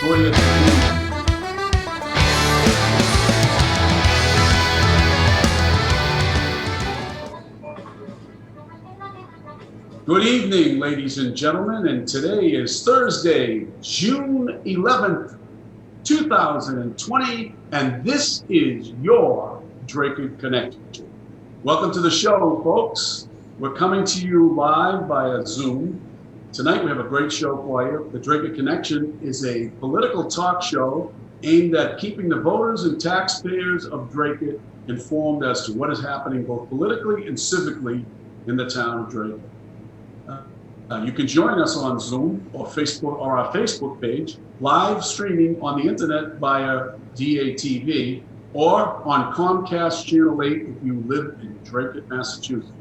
Boyer. Good evening, ladies and gentlemen, and today is Thursday, June 11th, 2020, and this is your Dracut Connection. Welcome to the show, folks. We're coming to you live via Zoom. Tonight we have a great show for you. The Dracut Connection is a political talk show aimed at keeping the voters and taxpayers of Dracut informed as to what is happening both politically and civically in the town of Dracut. You can join us on Zoom or Facebook or our Facebook page, live streaming on the internet via DATV or on Comcast Channel 8 if you live in Dracut, Massachusetts.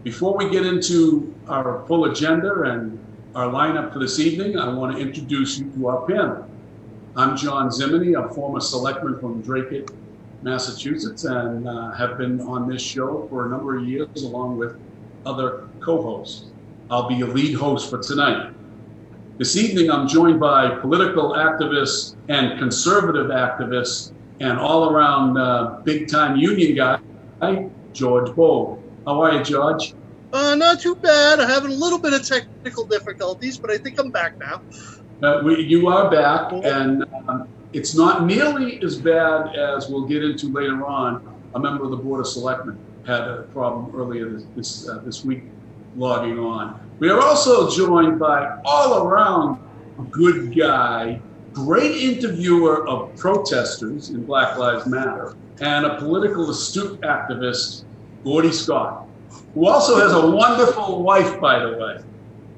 Before we get into our full agenda and our lineup for this evening, I want to introduce you to our panel. I'm John Zimini, a former selectman from Dracut, Massachusetts, and have been on this show for a number of years along with other co-hosts. I'll be your lead host for tonight. This evening, I'm joined by political activists and conservative activists and all-around big-time union guy, George Bogue. How are you, George? Not too bad. I'm having a little bit of technical difficulties, but I think I'm back now. You are back, and it's not nearly as bad as we'll get into later on. A member of the Board of Selectmen had a problem earlier this week logging on. We are also joined by all-around good guy, great interviewer of protesters in Black Lives Matter, and a political astute activist, Gordy Scott, who also has a wonderful wife, by the way.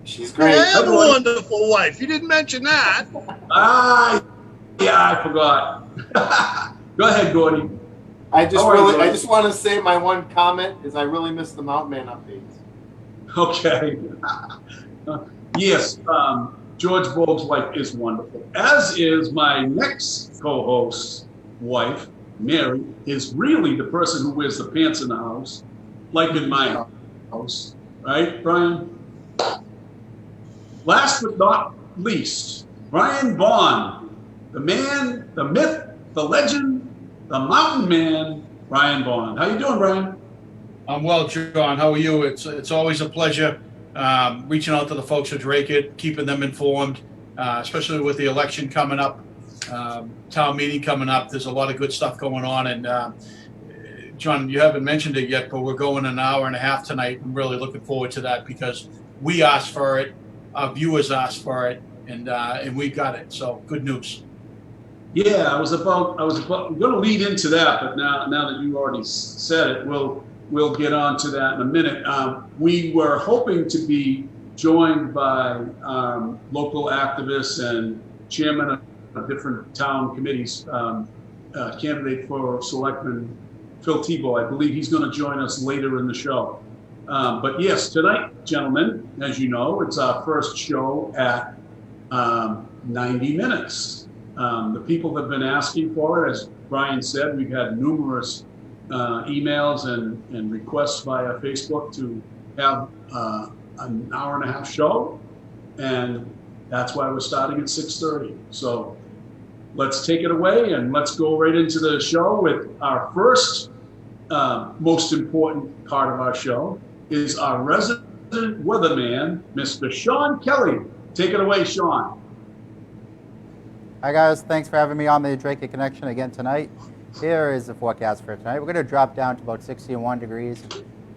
She's great. I have a wonderful wife. You didn't mention that. Yeah, I forgot. Go ahead, Gordy. I just want to say my one comment is I really miss the Mountain Man updates. Okay. Yes, George Bogue's wife is wonderful, as is my next co-host's wife, Mary, is really the person who wears the pants in the house, like in my house, right, Brian? Last but not least, Brian Vaughn, the man, the myth, the legend, the mountain man, Brian Vaughn. How you doing, Brian? I'm well, John. How are you? It's always a pleasure reaching out to the folks at Dracut, keeping them informed, especially with the election coming up, town meeting coming up. There's a lot of good stuff going on. And John, you haven't mentioned it yet, but we're going an hour and a half tonight. I'm really looking forward to that because we asked for it, our viewers asked for it, and we got it. So good news. Yeah, I was going to lead into that, but now that you already said it, we'll get on to that in a minute. We were hoping to be joined by local activists and chairman of different town committees, candidate for selectman Phil Tebow. I believe he's going to join us later in the show. But yes, tonight, gentlemen, as you know, it's our first show at 90 minutes. The people have been asking for it. As Brian said, we've had numerous emails and requests via Facebook to have an hour and a half show, and that's why we're starting at 6:30. So let's take it away and let's go right into the show with our first most important part of our show is our resident weatherman, Mr. Sean Kelly. Take it away, Sean. Hi guys, thanks for having me on the Dracut Connection again tonight. Here is the forecast for tonight. We're going to drop down to about 61 degrees.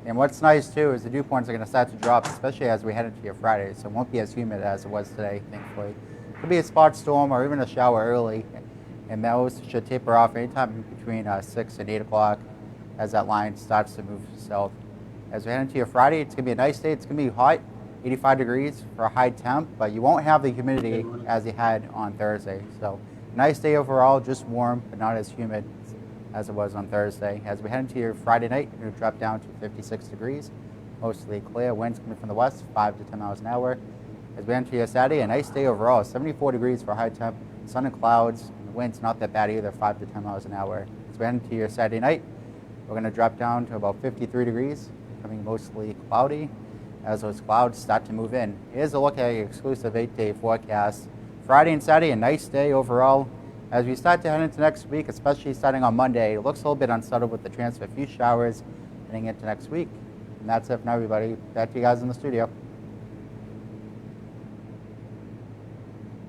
And what's nice too is the dew points are going to start to drop, especially as we head into your Friday. So it won't be as humid as it was today, thankfully. Could be a spot storm or even a shower early. And those should taper off anytime between 6 and 8 o'clock as that line starts to move south. As we head into your Friday, it's going to be a nice day. It's going to be hot, 85 degrees for a high temp, but you won't have the humidity as you had on Thursday. So nice day overall, just warm, but not as humid as it was on Thursday. As we head into your Friday night, we're going to drop down to 56 degrees, mostly clear, winds coming from the west, 5 to 10 miles an hour. As we enter your Saturday, a nice day overall, 74 degrees for a high temp, sun and clouds, and the wind's not that bad either, 5 to 10 miles an hour. As we head into your Saturday night, we're going to drop down to about 53 degrees, becoming mostly cloudy as those clouds start to move in. Here's a look at your exclusive 8-day forecast Friday and Saturday, a nice day overall. As we start to head into next week, especially starting on Monday, it looks a little bit unsettled with the chance of a few showers heading into next week. And that's it from everybody. Back to you guys in the studio.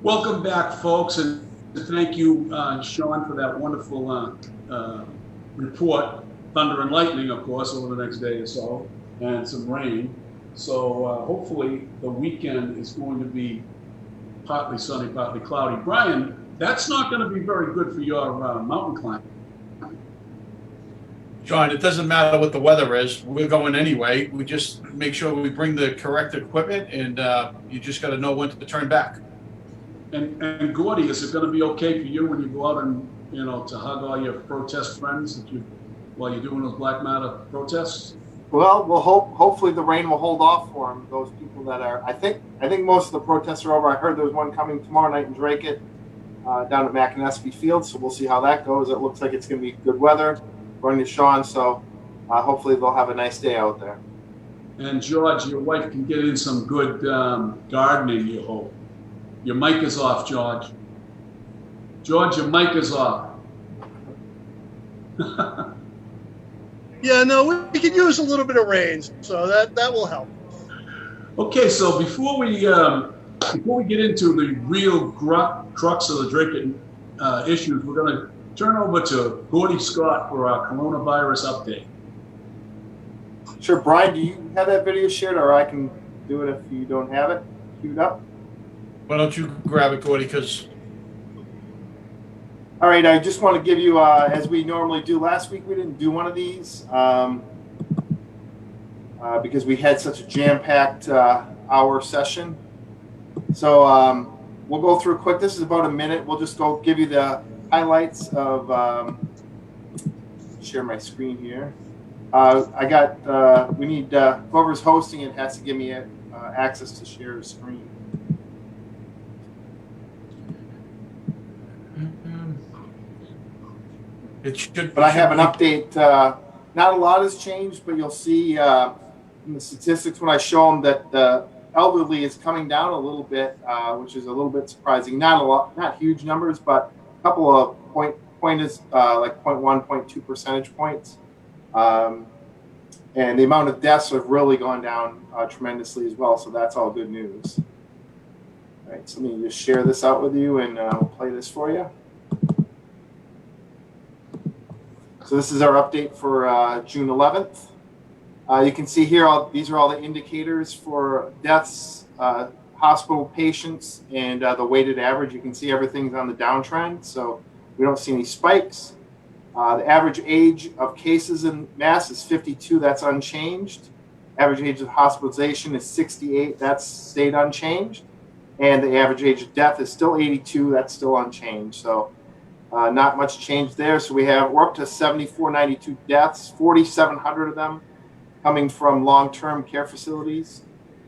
Welcome back, folks, and thank you, Sean, for that wonderful report. Thunder and lightning, of course, over the next day or so, and some rain. So hopefully the weekend is going to be partly sunny, partly cloudy. Brian, that's not going to be very good for your mountain climbing. John, it doesn't matter what the weather is. We're going anyway. We just make sure we bring the correct equipment, and you just got to know when to turn back. And Gordy, is it going to be okay for you when you go out and, to hug all your protest friends while you're doing those Black Matter protests? Well, hopefully the rain will hold off for them. Those people that are, I think most of the protests are over. I heard there's one coming tomorrow night in Dracut, down at McAnespie Field. So we'll see how that goes. It looks like it's going to be good weather, according to Sean. So hopefully they'll have a nice day out there. And George, your wife can get in some good gardening, you hope. Your mic is off, George. George, your mic is off. Yeah, no, we could use a little bit of rain, so that will help. Okay, so before we get into the real crux of the Dracut issues, we're going to turn over to Gordy Scott for our coronavirus update. Sure, Brian, do you have that video shared, or I can do it if you don't have it queued up? Why don't you grab it, Gordy, because... All right, I just want to give you, as we normally do, last week we didn't do one of these because we had such a jam-packed hour session. So we'll go through quick. This is about a minute. We'll just go give you the highlights of, share my screen here. We need, whoever's hosting it has to give me access to share a screen. But I have an update. Not a lot has changed, but you'll see in the statistics when I show them that the elderly is coming down a little bit, which is a little bit surprising. Not a lot, not huge numbers, but a couple of like 0.1, 0.2 percentage points. And the amount of deaths have really gone down tremendously as well. So that's all good news. All right, so let me just share this out with you, and we'll play this for you. So this is our update for June 11th. You can see here, these are all the indicators for deaths, hospital patients, and the weighted average. You can see everything's on the downtrend, so we don't see any spikes. The average age of cases in Mass is 52, that's unchanged. Average age of hospitalization is 68, that's stayed unchanged. And the average age of death is still 82, that's still unchanged. So not much change there. So we're up to 7,492 deaths, 4,700 of them coming from long-term care facilities.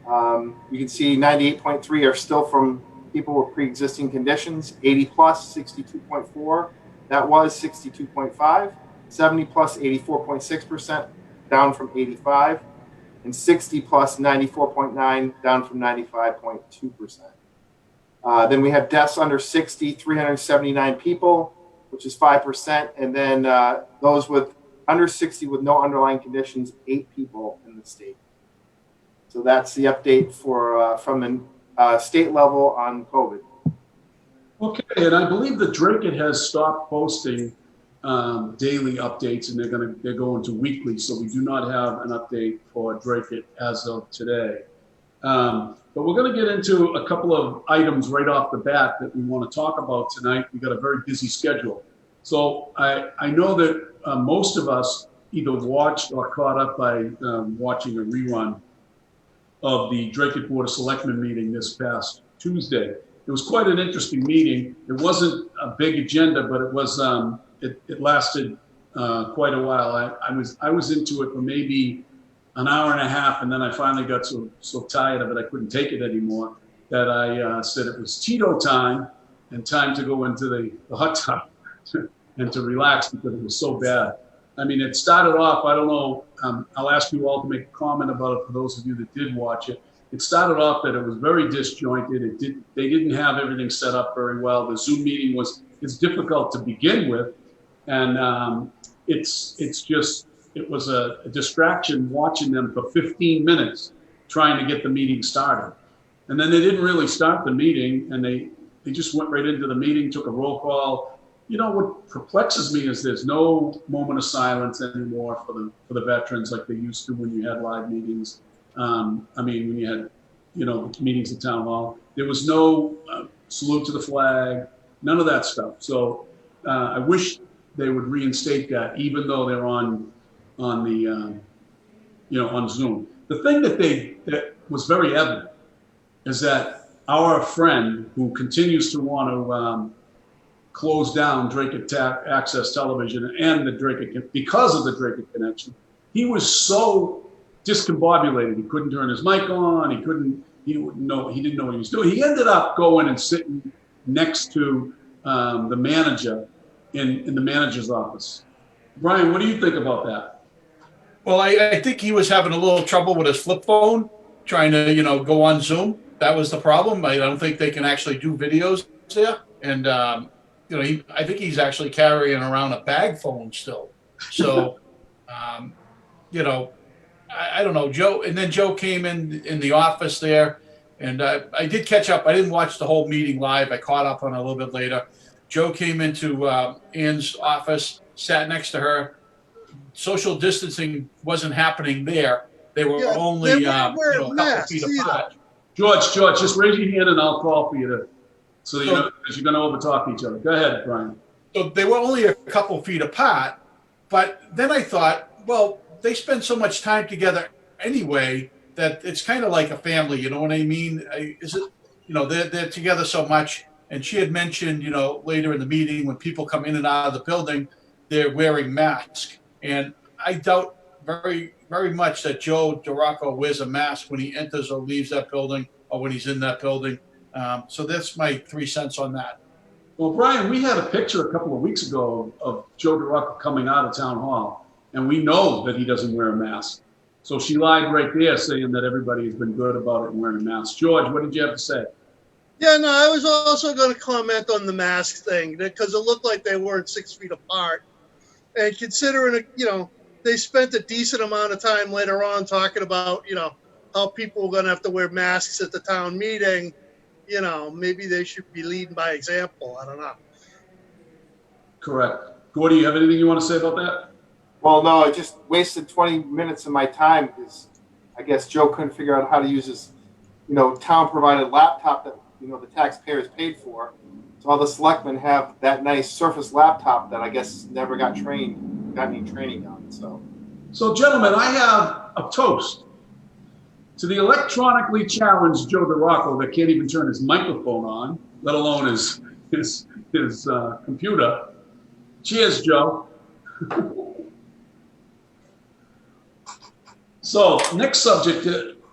You can see 98.3 are still from people with pre-existing conditions, 80 plus, 62.4. That was 62.5. 70 plus, 84.6%, down from 85. And 60 plus, 94.9, down from 95.2%. Then we have deaths under 60, 379 people, which is 5%. And then those with under 60 with no underlying conditions, 8 people in the state. So that's the update for from the state level on COVID. Okay, and I believe that Dracut has stopped posting daily updates, and they're going to weekly. So we do not have an update for Dracut as of today. But we're going to get into a couple of items right off the bat that we want to talk about tonight. We've got a very busy schedule. So I know that most of us either watched or caught up by watching a rerun of the Dracut Board of Selectmen meeting this past Tuesday. It was quite an interesting meeting. It wasn't a big agenda, but it was it lasted quite a while. I was into it for maybe an hour and a half, and then I finally got so tired of it I couldn't take it anymore that I said it was Tito time and time to go into the hot tub and to relax because it was so bad. I mean, it started off, I don't know, I'll ask you all to make a comment about it for those of you that did watch it. it started off that it was very disjointed. They didn't have everything set up very well. The Zoom meeting it's difficult to begin with, and it was a distraction watching them for 15 minutes trying to get the meeting started. And then they didn't really start the meeting, and they just went right into the meeting, took a roll call. You know, what perplexes me is there's no moment of silence anymore for the veterans like they used to when you had live meetings. When you had, meetings at town hall, there was no salute to the flag, none of that stuff. So I wish they would reinstate that, even though they're on Zoom. The thing that was very evident is that our friend who continues to want to close down Dracut Access Television and because of the Dracut Connection, he was so discombobulated. He couldn't turn his mic on. He didn't know what he was doing. He ended up going and sitting next to the manager in the manager's office. Brian, what do you think about that? Well, I think he was having a little trouble with his flip phone, trying to, go on Zoom. That was the problem. I don't think they can actually do videos there. And, I think he's actually carrying around a bag phone still. So, I don't know, Joe. And then Joe came in the office there, and I did catch up. I didn't watch the whole meeting live. I caught up on it a little bit later. Joe came into Ann's office, sat next to her. Social distancing wasn't happening there. They were only a couple feet apart. George, just raise your hand and I'll call for you because you're going to overtalk each other. Go ahead, Brian. So they were only a couple feet apart, but then I thought, well, they spend so much time together anyway that it's kind of like a family. You know what I mean? They're together so much. And she had mentioned, later in the meeting when people come in and out of the building, they're wearing masks. And I doubt very, very much that Joe Dracut wears a mask when he enters or leaves that building or when he's in that building. So that's my 3 cents on that. Well, Brian, we had a picture a couple of weeks ago of Joe Dracut coming out of town hall, and we know that he doesn't wear a mask. So she lied right there saying that everybody has been good about it and wearing a mask. George, what did you have to say? Yeah, no, I was also going to comment on the mask thing because it looked like they weren't 6 feet apart. And considering, they spent a decent amount of time later on talking about, how people were going to have to wear masks at the town meeting, maybe they should be leading by example. I don't know. Correct. Gordy, you have anything you want to say about that? Well, no, I just wasted 20 minutes of my time because I guess Joe couldn't figure out how to use his, town-provided laptop that, the taxpayers paid for. So all the selectmen have that nice Surface laptop that I guess never got any training on. So gentlemen, I have a toast to the electronically challenged Joe Dracut that can't even turn his microphone on, let alone his computer. Cheers, Joe. So next subject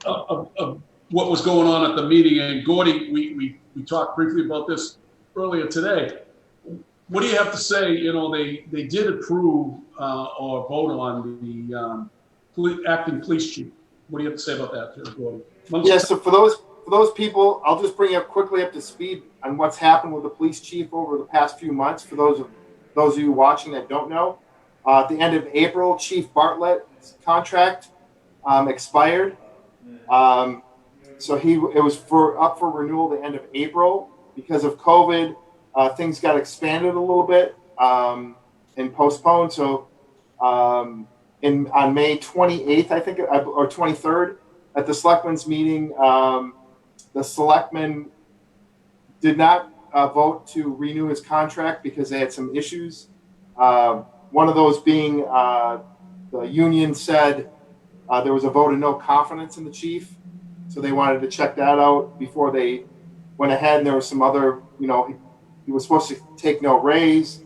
of what was going on at the meeting, and Gordy, we talked briefly about this earlier today. What do you have to say? They did approve or vote on the acting police chief. What do you have to say about that, Gordy? Yeah, so for those people, I'll just bring you quickly up to speed on what's happened with the police chief over the past few months. For those of you watching that don't know, at the end of April, Chief Bartlett's contract expired. So it was up for renewal at the end of April. Because of COVID, things got expanded a little bit and postponed. So on May 28th, I think, or 23rd, at the selectmen's meeting, the selectmen did not vote to renew his contract because they had some issues. One of those being the union said there was a vote of no confidence in the chief. So they wanted to check that out before they went ahead. And there was some other, he was supposed to take no raise.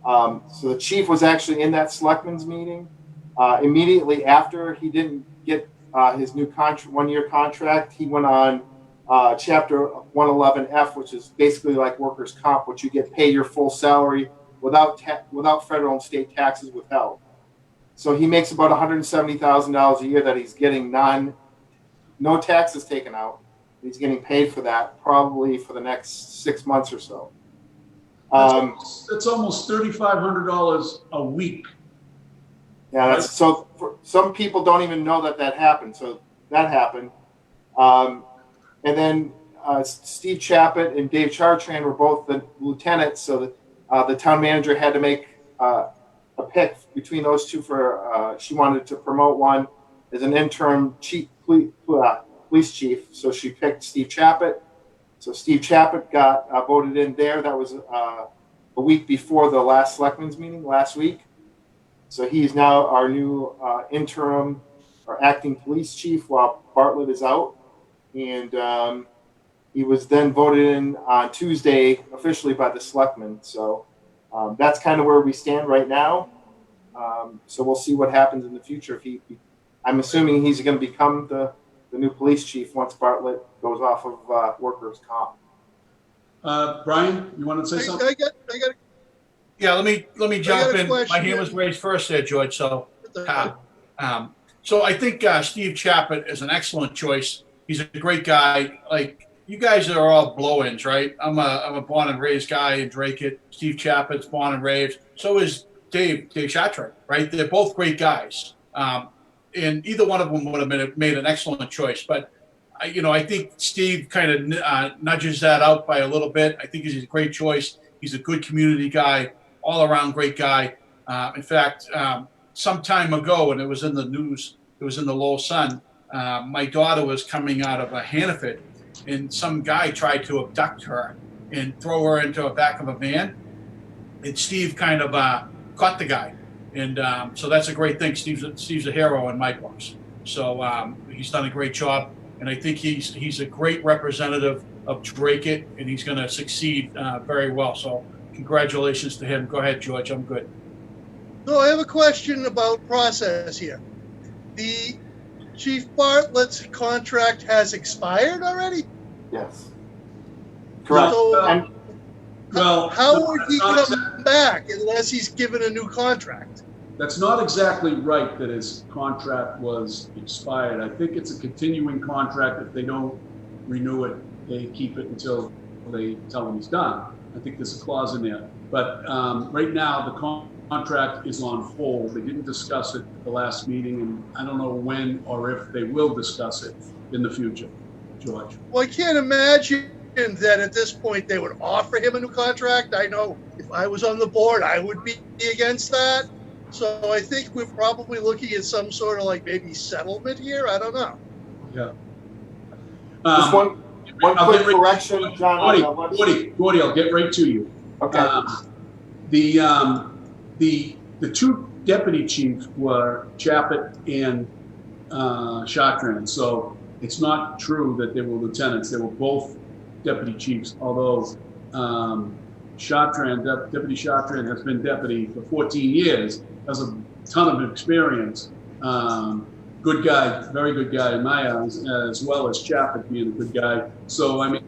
So the chief was actually in that selectmen's meeting. Immediately after he didn't get his new 1-year contract, he went on Chapter 111F, which is basically like workers' comp, which you get paid your full salary without federal and state taxes withheld. So he makes about $170,000 a year that he's getting no taxes taken out. He's getting paid for that probably for the next 6 months or so. That's almost $3,500 a week. Yeah, that's so. For, some people don't even know that happened. So that happened, and then Steve Chappett and Dave Chartrand were both the lieutenants. So the town manager had to make a pick between those two for. She wanted to promote one as an interim police chief. So she picked Steve Chappett. So Steve Chappett got voted in there. That was a week before the last selectmen's meeting last week. So he's now our new interim or acting police chief while Bartlett is out. And he was then voted in on Tuesday officially by the selectmen. So that's kind of where we stand right now. So we'll see what happens in the future. If I'm assuming he's going to become the new police chief once Bartlett goes off of workers' comp. Brian, you want to say something? I got Yeah, let me jump in. question. My hand was raised first there, George. So I think Steve Chappett is an excellent choice. He's a great guy. Like, you guys are all blow-ins, right? I'm a born and raised guy in Dracut. Steve Chappett's born and raised. So is Dave Chartrand, right? They're both great guys. And either one of them would have made an excellent choice. But, I think Steve kind of nudges that out by a little bit. I think he's a great choice. He's a good community guy, all-around great guy. In fact, some time ago when it was in the news, it was in the Lowell Sun, my daughter was coming out of a Hannaford, and some guy tried to abduct her and throw her into the back of a van. And Steve kind of caught the guy. And so that's a great thing. Steve's a hero in my books. So he's done a great job. And I think he's a great representative of Dracut, and he's going to succeed very well. So congratulations to him. Go ahead, George. I'm good. So I have a question about process here. The Chief Bartlett's contract has expired already? Yes. Correct. So how would he come back unless he's given a new contract? That's not exactly right that his contract was expired. I think it's a continuing contract. If they don't renew it, they keep it until they tell him he's done. I think there's a clause in there. But right now, the contract is on hold. They didn't discuss it at the last meeting, and I don't know when or if they will discuss it in the future. George? Well, I can't imagine that at this point they would offer him a new contract. I know if I was on the board, I would be against that. So I think we're probably looking at some sort of like maybe settlement here. I don't know. Yeah. Just one quick correction, John. Gordy, I'll get right to you. Okay. The two deputy chiefs were Chappett and Chartrand. So it's not true that they were lieutenants. They were both deputy chiefs, although Deputy Chartrand has been deputy for 14 years, has a ton of experience. Good guy, very good guy in my eyes, as well as Chappett being a good guy. So, I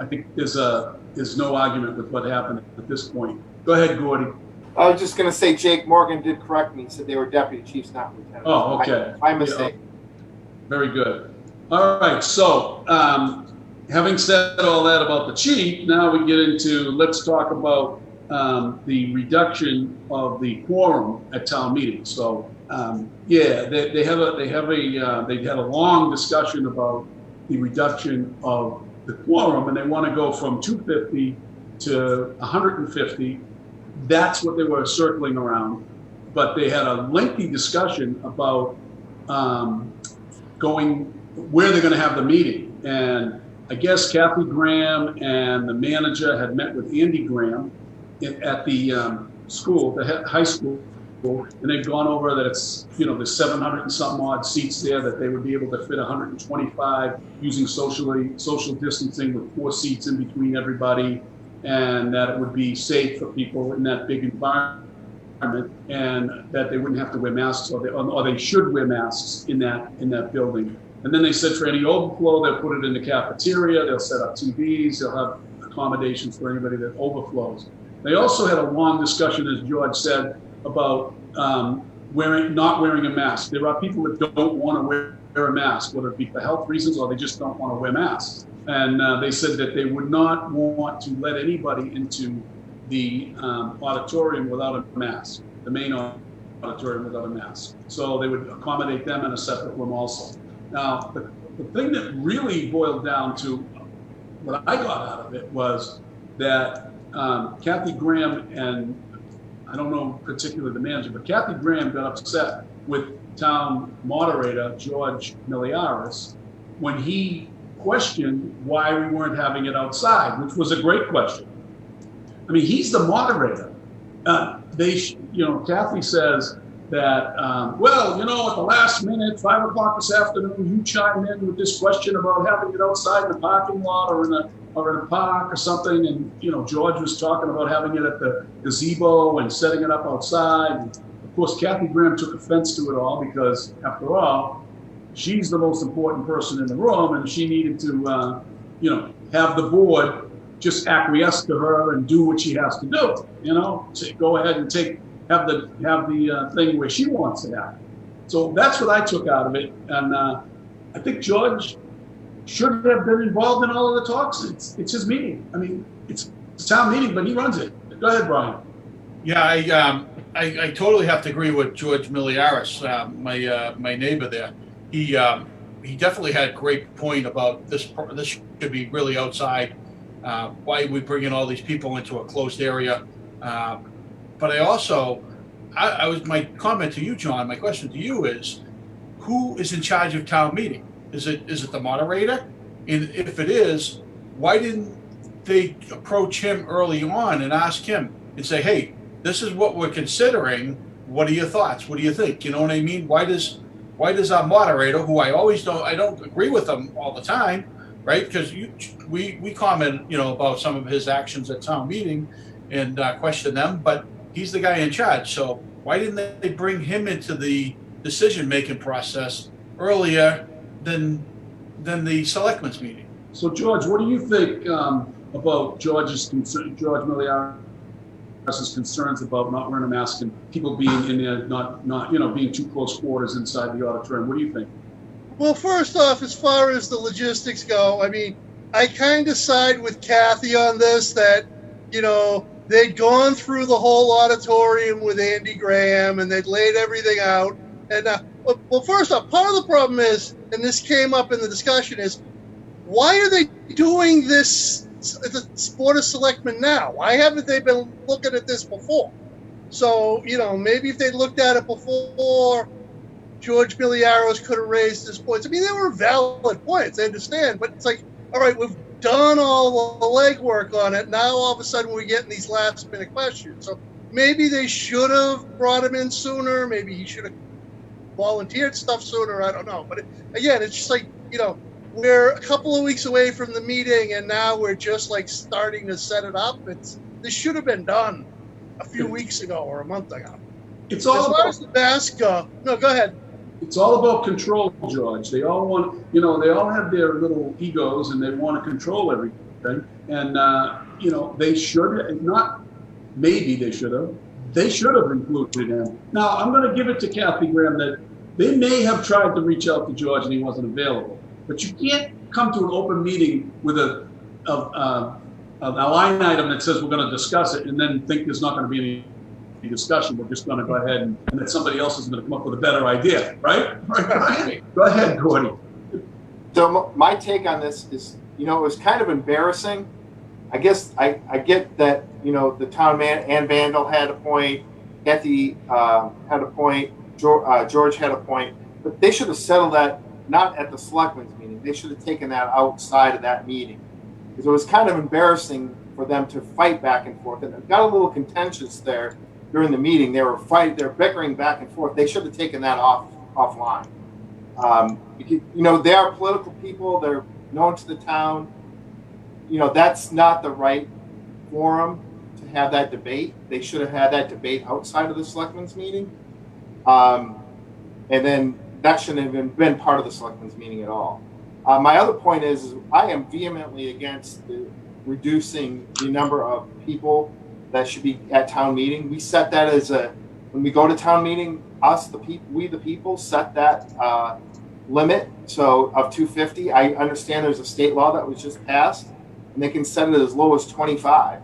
think there's no argument with what happened at this point. Go ahead, Gordy. I was just going to say Jake Morgan did correct me. He said they were deputy chiefs, not lieutenants. Oh, okay. My mistake. Yeah. Very good. All right. So, having said all that about the chief, now we get into, let's talk about the reduction of the quorum at town meetings. So, they had a long discussion about the reduction of the quorum, and they want to go from 250 to 150. That's what they were circling around. But they had a lengthy discussion about going where they're going to have the meeting. And I guess Kathy Graham and the manager had met with Andy Graham at the school, the high school, and they've gone over that it's, there's 700 and some odd seats there, that they would be able to fit 125 using social distancing with 4 seats in between everybody, and that it would be safe for people in that big environment, and that they wouldn't have to wear masks, or they should wear masks in that building. And then they said for any overflow, they'll put it in the cafeteria, they'll set up TVs, they'll have accommodations for anybody that overflows. They also had a long discussion, as George said, about not wearing a mask. There are people that don't want to wear a mask, whether it be for health reasons or they just don't want to wear masks. And they said that they would not want to let anybody into the auditorium without a mask, the main auditorium without a mask. So they would accommodate them in a separate room also. Now, the thing that really boiled down to what I got out of it was that Kathy Graham and, I don't know particularly the manager, but Kathy Graham got upset with town moderator George Miliaris when he questioned why we weren't having it outside, which was a great question. I mean, he's the moderator. Kathy says that, well, at the last minute, 5 o'clock this afternoon, you chime in with this question about having it outside in the parking lot or in a park or something. And, George was talking about having it at the gazebo and setting it up outside. And of course, Kathy Graham took offense to it all because, after all, she's the most important person in the room, and she needed to, have the board just acquiesce to her and do what she has to do. To go ahead and have the thing where she wants it at. So that's what I took out of it, and I think George should have been involved in all of the talks. It's his meeting. I mean, it's a town meeting, but he runs it. Go ahead, Brian. Yeah, I totally have to agree with George Miliaris, my neighbor there. He definitely had a great point about this. This should be really outside. Why are we bringing all these people into a closed area? But I was my comment to you, John. My question to you is, who is in charge of town meeting? Is it the moderator? And if it is, why didn't they approach him early on and ask him and say, hey, this is what we're considering. What are your thoughts? What do you think? You know what I mean? Why does our moderator, who I don't agree with him all the time, right? Because we comment, about some of his actions at town meeting and question them, but he's the guy in charge. So why didn't they bring him into the decision-making process earlier than the selectmen's meeting? So George, what do you think about George Miliaris' concerns about not wearing a mask and people being in there, not being too close quarters inside the auditorium? What do you think? Well, first off, as far as the logistics go, I mean, I kind of side with Kathy on this, that, they'd gone through the whole auditorium with Andy Graham and they'd laid everything out. And, well, first off, part of the problem is, and this came up in the discussion, is why are they doing this at the Board of Selectmen now? Why haven't they been looking at this before? So, maybe if they looked at it before, George Miliaris could have raised his points. I mean, they were valid points, I understand, but it's like, all right, we've done all the legwork on it. Now, all of a sudden, we're getting these last-minute questions. So maybe they should have brought him in sooner. Maybe he should have volunteered stuff sooner. I don't know. But again, it's just like, we're a couple of weeks away from the meeting, and now we're just like starting to set it up. This should have been done a few weeks ago or a month ago. It's all as far as the mask go. No, go ahead. It's all about control, George. They all want, they all have their little egos and they want to control everything. And, they should not, maybe they should have included him. Now, I'm going to give it to Kathy Graham that they may have tried to reach out to George and he wasn't available. But you can't come to an open meeting with a line item that says we're going to discuss it and then think there's not going to be any discussion. We're just going to go ahead and that somebody else is going to come up with a better idea, right? Right. Go ahead, Gordy. So my take on this is, it was kind of embarrassing. I guess I get that, the town man, Ann Vandal had a point, Kathy had a point, George had a point, but they should have settled that not at the selectmen's meeting. They should have taken that outside of that meeting, because it was kind of embarrassing for them to fight back and forth. And it got a little contentious there during the meeting. They're bickering back and forth. They should have taken that offline. They are political people. They're known to the town. That's not the right forum to have that debate. They should have had that debate outside of the selectmen's meeting. And then that shouldn't have even been part of the selectmen's meeting at all. My other point is I am vehemently against reducing the number of people that should be at town meeting. We set that when we go to town meeting, we the people set that limit, so of 250. I understand there's a state law that was just passed, and they can set it as low as 25.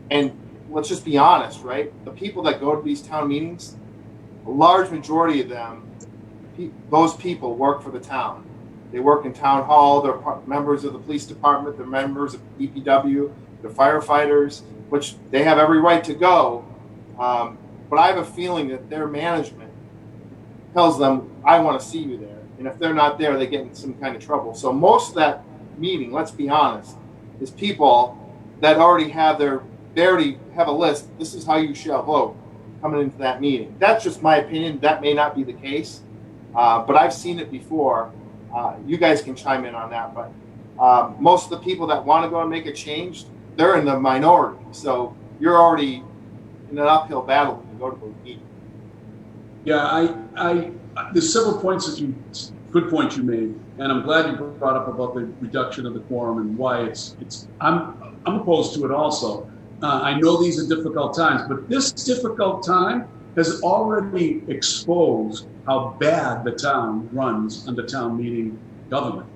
And let's just be honest, right? The people that go to these town meetings, a large majority of them, those people work for the town. They work in town hall, they're members of the police department, they're members of DPW, they're firefighters, which they have every right to go. But I have a feeling that their management tells them, I want to see you there. And if they're not there, they get in some kind of trouble. So most of that meeting, let's be honest, is people that already have they already have a list. This is how you shall vote coming into that meeting. That's just my opinion. That may not be the case, but I've seen it before. You guys can chime in on that, but most of the people that want to go and make a change, they're in the minority. So you're already in an uphill battle when you go to those meetings. Yeah, there's several points good points you made, and I'm glad you brought up about the reduction of the quorum and why I'm opposed to it also. I know these are difficult times, but this difficult time has already exposed how bad the town runs under town meeting government.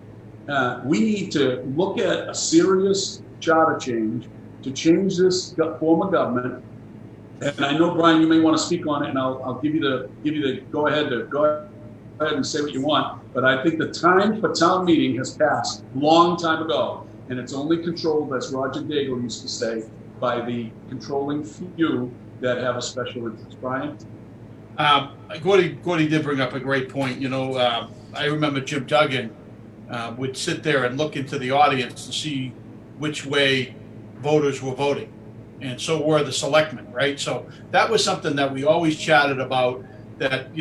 We need to look at a serious charter change to change this form of government. And I know, Brian, you may want to speak on it, and I'll give you the go ahead and say what you want. But I think the time for town meeting has passed a long time ago, and it's only controlled, as Roger Daigle used to say, by the controlling few that have a special interest. Brian? Gordy did bring up a great point. I remember Jim Duggan would sit there and look into the audience to see which way voters were voting. And so were the selectmen, right? So that was something that we always chatted about, that,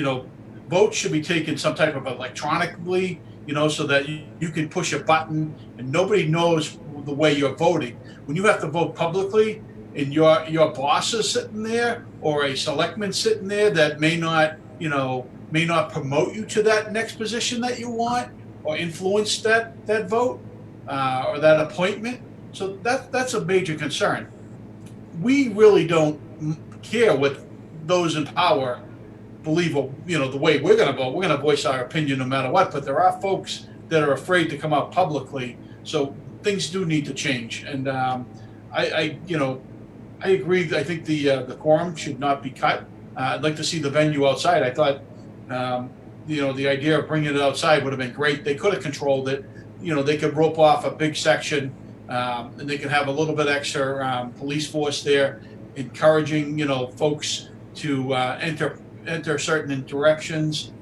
votes should be taken some type of electronically, so that you can push a button and nobody knows the way you're voting. When you have to vote publicly and your boss is sitting there, or a selectman sitting there that may not promote you to that next position that you want, or influence that vote or that appointment. So that's a major concern. We really don't care what those in power believe, the way we're going to vote. We're going to voice our opinion no matter what. But there are folks that are afraid to come out publicly. So things do need to change. And I agree. I think the quorum should not be cut. I'd like to see the venue outside. I thought, the idea of bringing it outside would have been great. They could have controlled it. They could rope off a big section. And they can have a little bit extra police force there, encouraging folks to enter certain directions.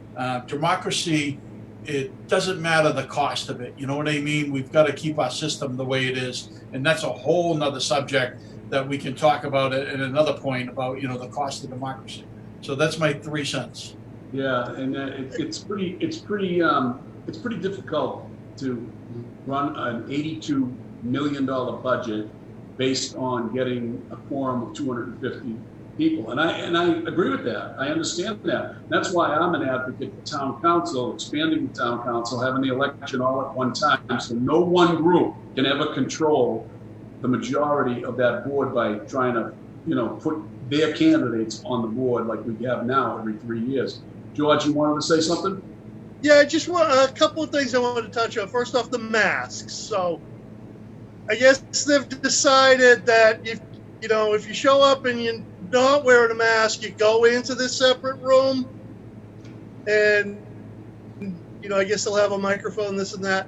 Democracy, it doesn't matter the cost of it. You know what I mean? We've got to keep our system the way it is, and that's a whole nother subject that we can talk about at another point about the cost of democracy. So that's my 3 cents. Yeah, and it's pretty difficult to run an $82 million budget based on getting a quorum of 250 people. And I agree with that. I understand that. That's why I'm an advocate for town council, expanding the town council, having the election all at one time, so no one group can ever control the majority of that board by trying to, put their candidates on the board like we have now every 3 years. George, you wanted to say something? Yeah, just a couple of things I wanted to touch on. First off, the masks. So I guess they've decided that if you show up and you're not wearing a mask, you go into this separate room, and I guess they'll have a microphone, this and that.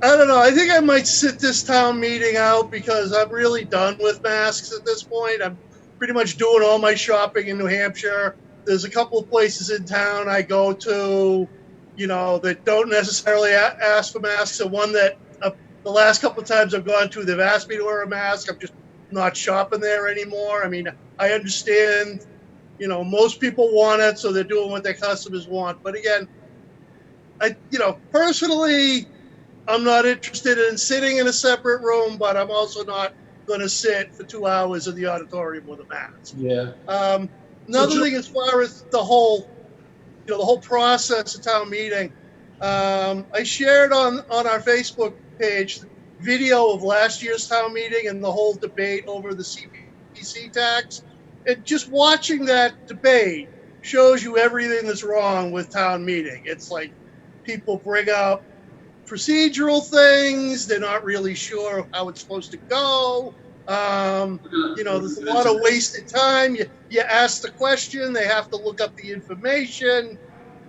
I don't know. I think I might sit this town meeting out because I'm really done with masks at this point. I'm pretty much doing all my shopping in New Hampshire. There's a couple of places in town I go to, that don't necessarily ask for masks. And one that the last couple of times I've gone to, they've asked me to wear a mask. I'm just not shopping there anymore. I mean, I understand, most people want it, so they're doing what their customers want. But again, personally, I'm not interested in sitting in a separate room, but I'm also not going to sit for 2 hours in the auditorium with a mask. Yeah. Another thing, as far as the whole process of town meeting, I shared on our Facebook page video of last year's town meeting and the whole debate over the CPC tax. And just watching that debate shows you everything that's wrong with town meeting. It's like people bring up procedural things. They're not really sure how it's supposed to go. There's a lot of wasted time. You ask the question, they have to look up the information.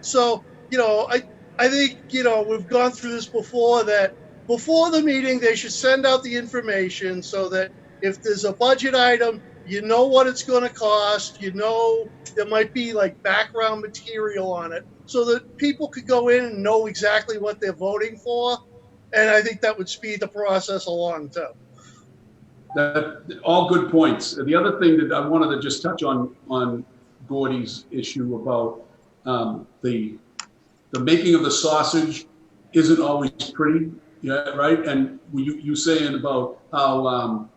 So, I think, we've gone through this before, that before the meeting, they should send out the information so that if there's a budget item, you know what it's going to cost. There might be like background material on it so that people could go in and know exactly what they're voting for. And I think that would speed the process along too. All good points. The other thing that I wanted to just touch on Gordy's issue about the making of the sausage isn't always pretty, yeah, right? And you saying about how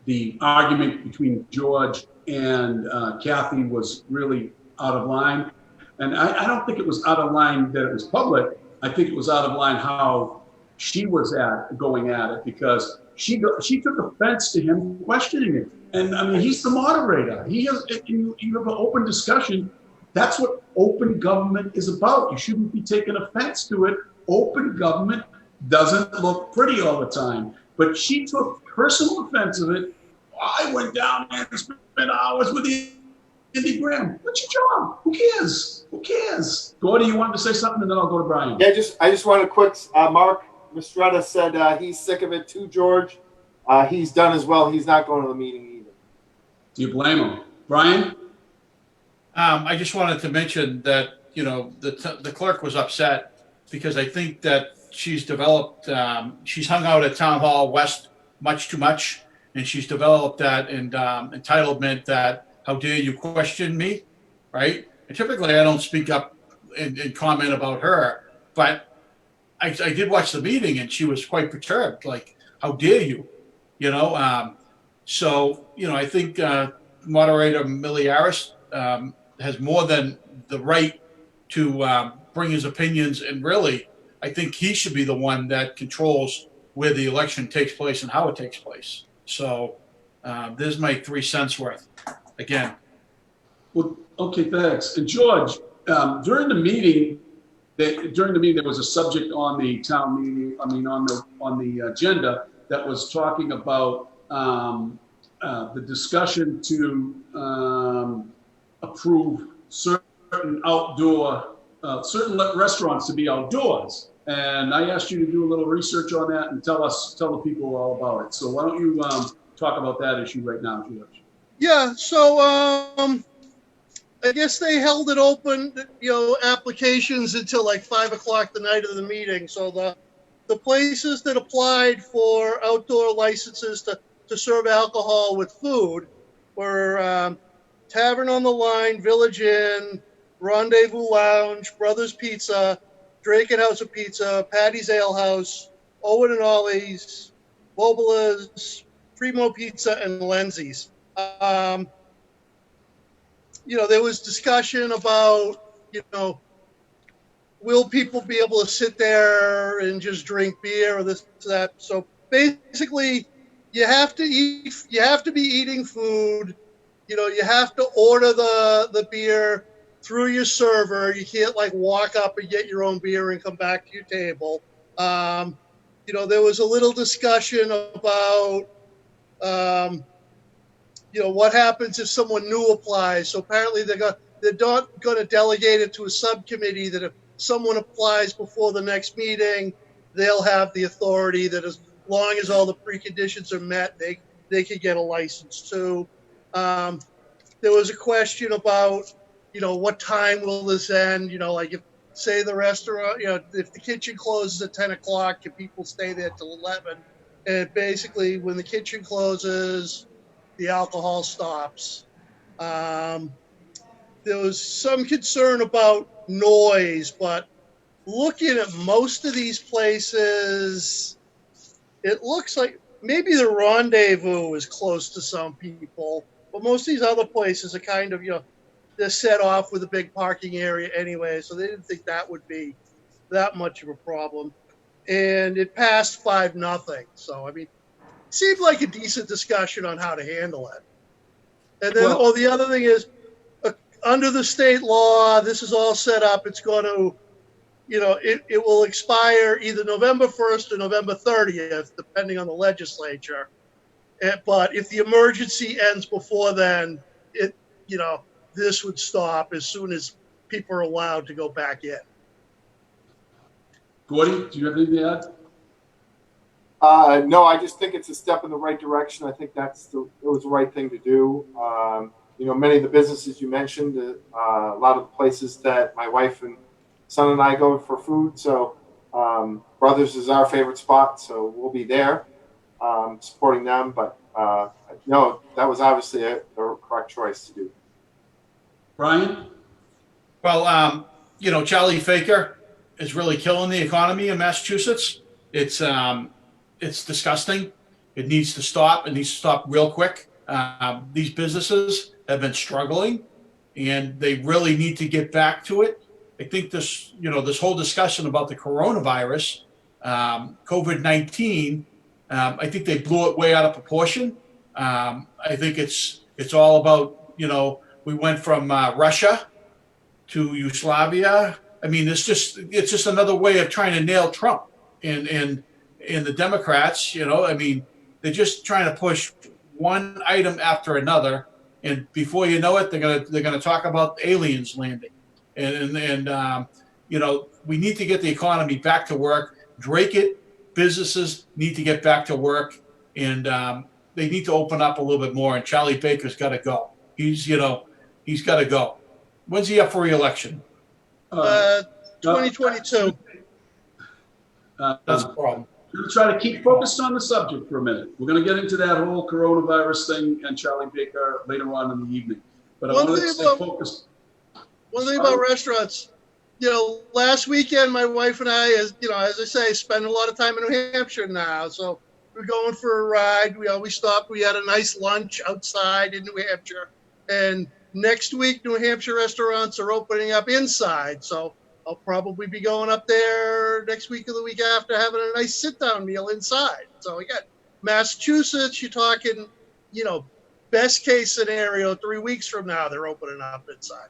the argument between George and Kathy was really out of line. And I don't think it was out of line that it was public. I think it was out of line how she was going at it, because she took offense to him questioning it. And I mean, he's the moderator. You have an open discussion. That's what open government is about. You shouldn't be taking offense to it. Open government doesn't look pretty all the time. But she took personal offense of it. I went down there and spent hours with Andy Graham. What's your job? Who cares? Who cares? Gordy, you wanted to say something, and then I'll go to Brian. Yeah, I just want a quick, Mark Mistretta said he's sick of it too, George. He's done as well. He's not going to the meeting either. Do you blame him? Brian? I just wanted to mention that, the clerk was upset because I think that she's developed, she's hung out at Town Hall West much too much, and she's developed that entitlement that, how dare you question me, right? And typically I don't speak up and comment about her, but I did watch the meeting and she was quite perturbed, like, how dare you, So, I think Moderator Miliaris has more than the right to bring his opinions, and really, I think he should be the one that controls where the election takes place and how it takes place. So there's my 3 cents worth. Again. Well, okay, thanks. And George, during the meeting, there was a subject on the town meeting. I mean, on the agenda that was talking about the discussion to approve certain restaurants to be outdoors. And I asked you to do a little research on that and tell the people all about it. So why don't you talk about that issue right now, George? Yeah. So I guess they held it open, applications until like 5 o'clock the night of the meeting. So the places that applied for outdoor licenses to serve alcohol with food were Tavern on the Line, Village Inn, Rendezvous Lounge, Brothers Pizza, Dracut House of Pizza, Patty's Ale House, Owen and Ollie's, Bobola's, Primo Pizza, and Lenzi's. There was discussion about, will people be able to sit there and just drink beer or this, that? So basically, you have to eat. You have to be eating food. You have to order the beer through your server. You can't walk up and get your own beer and come back to your table. There was a little discussion about, what happens if someone new applies. So apparently they're not going to delegate it to a subcommittee, that if someone applies before the next meeting, they'll have the authority that as long as all the preconditions are met, they can get a license too. There was a question about, what time will this end? If, say, the restaurant, if the kitchen closes at 10 o'clock, can people stay there till 11? And basically, when the kitchen closes, the alcohol stops. There was some concern about noise, but looking at most of these places, it looks like maybe the Rendezvous is close to some people, but most of these other places are kind of, they're set off with a big parking area anyway, so they didn't think that would be that much of a problem. And it passed 5-0. So, I mean, it seemed like a decent discussion on how to handle it. And then, the other thing is, under the state law, this is all set up. It's going to, it will expire either November 1st or November 30th, depending on the legislature. But if the emergency ends before then, this would stop as soon as people are allowed to go back in. Gordy, do you have anything to add? No, I just think it's a step in the right direction. I think it was the right thing to do. Many of the businesses you mentioned, a lot of the places that my wife and son and I go for food. So Brothers is our favorite spot, so we'll be there supporting them. But no, that was obviously the correct choice to do. Brian? Well, Charlie Faker is really killing the economy in Massachusetts. It's disgusting. It needs to stop. It needs to stop real quick. These businesses have been struggling, and they really need to get back to it. I think this whole discussion about the coronavirus, COVID-19, I think they blew it way out of proportion. I think it's all about, we went from Russia to Yugoslavia. I mean, it's just another way of trying to nail Trump and the Democrats. They're just trying to push one item after another, and before you know it, they're gonna talk about aliens landing, and we need to get the economy back to work. Dracut businesses need to get back to work, and they need to open up a little bit more. And Charlie Baker's got to go. He's got to go. When's he up for re-election? 2022. That's a problem. We're going to try to keep focused on the subject for a minute. We're going to get into that whole coronavirus thing and Charlie Baker later on in the evening. But I want to stay focused. One thing about restaurants, last weekend my wife and I, as I say, spend a lot of time in New Hampshire now. So we're going for a ride. We always stop. We had a nice lunch outside in New Hampshire. And next week, New Hampshire restaurants are opening up inside. So I'll probably be going up there next week or the week after, having a nice sit-down meal inside. So we got Massachusetts, you're talking, best case scenario, 3 weeks from now, they're opening up inside.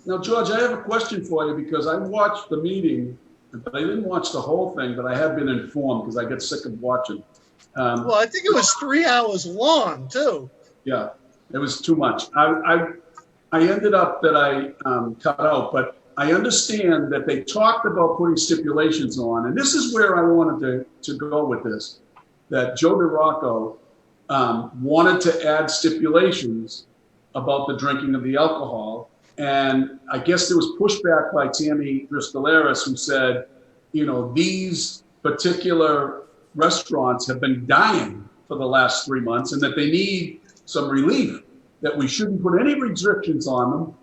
Now, George, I have a question for you because I watched the meeting, but I didn't watch the whole thing, but I have been informed because I get sick of watching. Well, I think it was 3 hours long, too. Yeah, it was too much. I ended up that I cut out, but I understand that they talked about putting stipulations on, and this is where I wanted to go with this, that Joe DeRocco wanted to add stipulations about the drinking of the alcohol. And I guess there was pushback by Tammy Driscollaris, who said, these particular restaurants have been dying for the last 3 months and that they need some relief, that we shouldn't put any restrictions on them.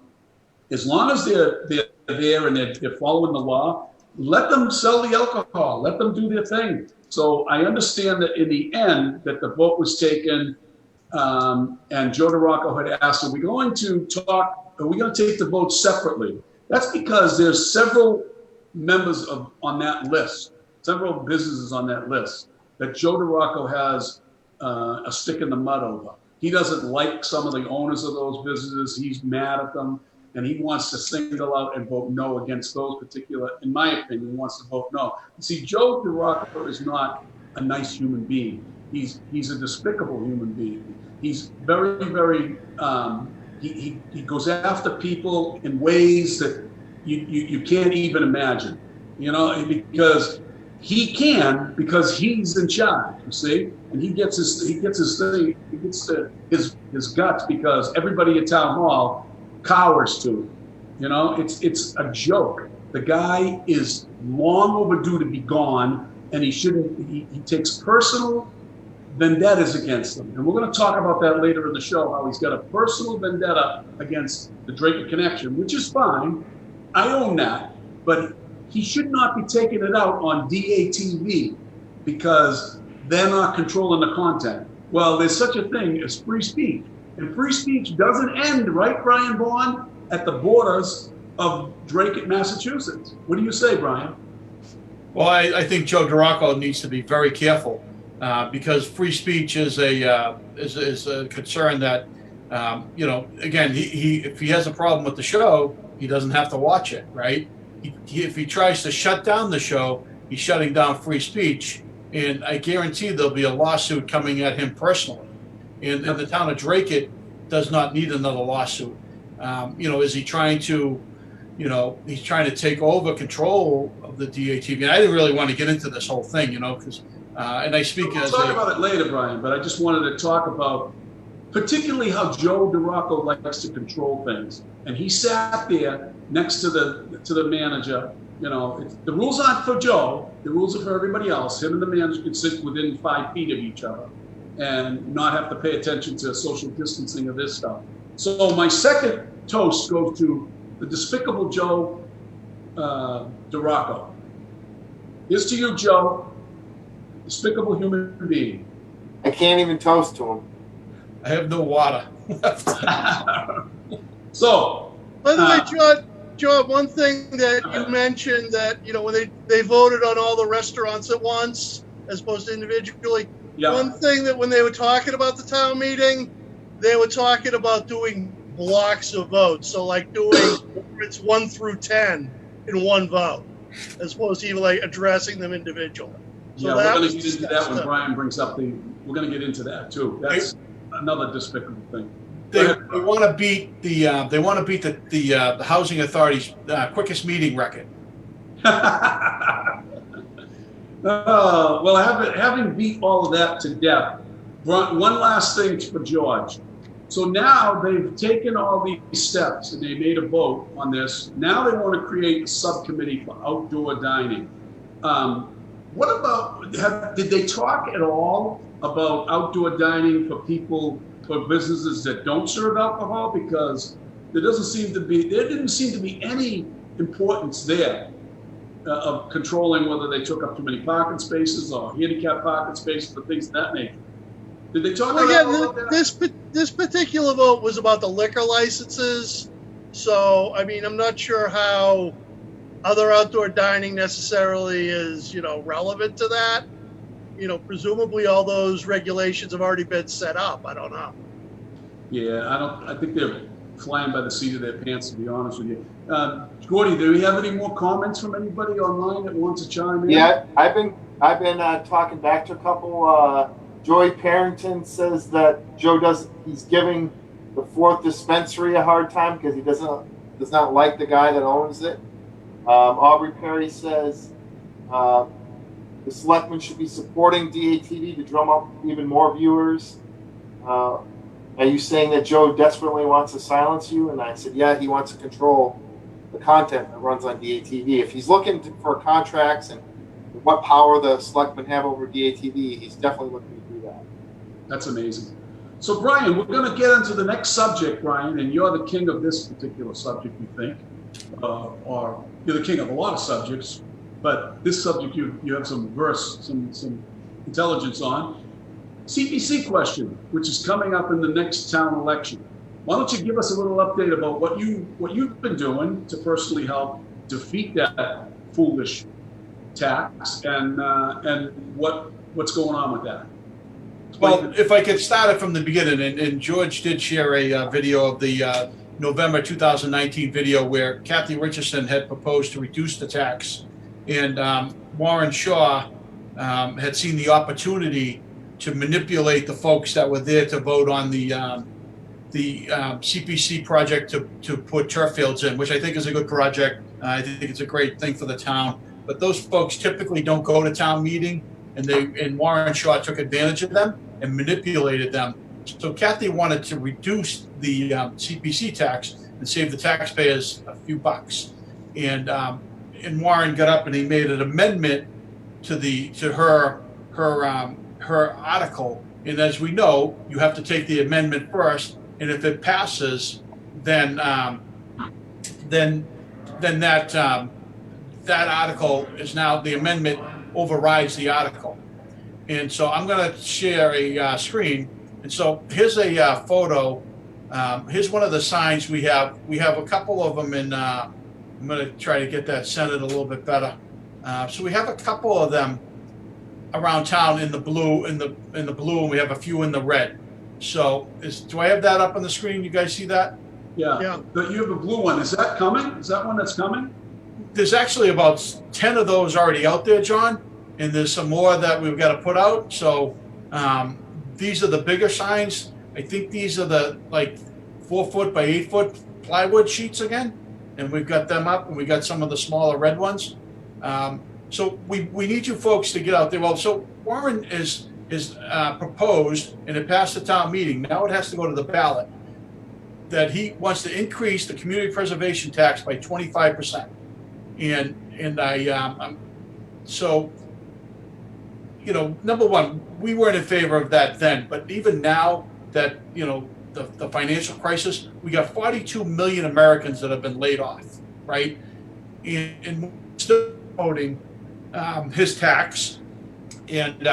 As long as they're there and they're following the law, let them sell the alcohol, let them do their thing. So I understand that in the end that the vote was taken, and Joe DeRocco had asked, are we going to take the vote separately? That's because there's several members on that list, several businesses on that list that Joe DeRocco has a stick in the mud over. He doesn't like some of the owners of those businesses. He's mad at them. And he wants to single out and vote no against those particular, in my opinion, he wants to vote no. See, Joe DeRocco is not a nice human being. He's a despicable human being. He's very, very, he goes after people in ways that you can't even imagine, because he can, because he's in charge, you see? And he gets his thing, he gets his guts because everybody at town hall cowers to it. It's a joke. The guy is long overdue to be gone, and he shouldn't. He takes personal vendettas against them, and we're going to talk about that later in the show. How he's got a personal vendetta against the Dracut Connection, which is fine. I own that, but he should not be taking it out on DATV because they're not controlling the content. Well, there's such a thing as free speech. And free speech doesn't end, right, Brian Bourne, at the borders of Dracut, Massachusetts. What do you say, Brian? Well, I think Joe DeRocco needs to be very careful because free speech is a concern that You know, again, he if he has a problem with the show, he doesn't have to watch it, right? If he tries to shut down the show, he's shutting down free speech, and I guarantee there'll be a lawsuit coming at him personally. And the town of Dracut does not need another lawsuit. You know, is he trying to, you know, he's trying to take over control of the DATV? And I didn't really want to get into this whole thing, you know, because, and I speak We'll as talk about it later, Brian, but I just wanted to talk about particularly how Joe Dracut likes to control things. And he sat there next to the manager. You know, the rules aren't for Joe. The rules are for everybody else. Him and the manager can sit within 5 feet of each other and not have to pay attention to social distancing of this stuff. So my second toast goes to the despicable Joe Dracut. Here's to you, Joe, despicable human being. I can't even toast to him. I have no water. So, By the way, John, one thing that you mentioned that, you know, when they voted on all the restaurants at once as opposed to individually, yeah. one thing that when they were talking about the town meeting, they were talking about doing blocks of votes. So like doing it's 1 through 10 in one vote, as opposed to even like addressing them individually. So yeah, that we're going was to get into that when Brian brings up we're going to get into that too. That's another despicable thing. They want to beat the housing authority's quickest meeting record. Well, having beat all of that to death, one last thing for George. So now they've taken all these steps and they made a vote on this. Now they want to create a subcommittee for outdoor dining. What about, did they talk at all about outdoor dining for people, for businesses that don't serve alcohol? Because there didn't seem to be any importance there of controlling whether they took up too many parking spaces or handicapped parking spaces or things of that nature. Did they talk about that? This particular vote was about the liquor licenses. So, I mean, I'm not sure how other outdoor dining necessarily is, you know, relevant to that. You know, presumably all those regulations have already been set up. I don't know. Yeah, I think they're flying by the seat of their pants, to be honest with you. Gordy, do we have any more comments from anybody online that wants to chime in? Yeah, I've been talking back to a couple. Joey Parrington says that he's giving the 4th dispensary a hard time because he does not like the guy that owns it. Aubrey Perry says the selectmen should be supporting DATV to drum up even more viewers. Are you saying that Joe desperately wants to silence you? And I said, yeah, he wants to control the content that runs on DATV. If he's looking for contracts and what power the selectmen have over DATV, he's definitely looking to do that. That's amazing. So, Brian, we're going to get into the next subject, Brian, and you're the king of this particular subject, we think. Or you're the king of a lot of subjects, but this subject you have some intelligence on. CPC question, which is coming up in the next town election. Why don't you give us a little update about what you've been doing to personally help defeat that foolish tax and what's going on with that? Well, if I could start it from the beginning, and George did share a video of the November 2019 video where Kathy Richardson had proposed to reduce the tax, and Warren Shaw had seen the opportunity to manipulate the folks that were there to vote on the CPC project to put turf fields in, which I think is a good project. I think it's a great thing for the town. But those folks typically don't go to town meeting, and Warren Shaw took advantage of them and manipulated them. So Kathy wanted to reduce the CPC tax and save the taxpayers a few bucks. And Warren got up and he made an amendment to her article. And as we know, you have to take the amendment first, and if it passes, then that article is now, the amendment overrides the article. And so I'm going to share a screen. And so here's a photo. Here's one of the signs we have. We have a couple of them in. I'm going to try to get that centered a little bit better. So we have a couple of them around town in the blue, and we have a few in the red. So do I have that up on the screen? You guys see that? Yeah. Yeah. But you have a blue one. Is that coming? Is that one that's coming? There's actually about 10 of those already out there, John, and there's some more that we've got to put out. So these are the bigger signs. I think these are the like 4 foot by 8 foot plywood sheets again, and we've got them up, and we got some of the smaller red ones. So we need you folks to get out there. Well, so Warren is proposed, and it passed the town meeting. Now it has to go to the ballot, that he wants to increase the community preservation tax by 25%. And I'm so, you know, number one, we weren't in favor of that then, but even now that, you know, the financial crisis, we got 42 million Americans that have been laid off, right? And still voting his tax. And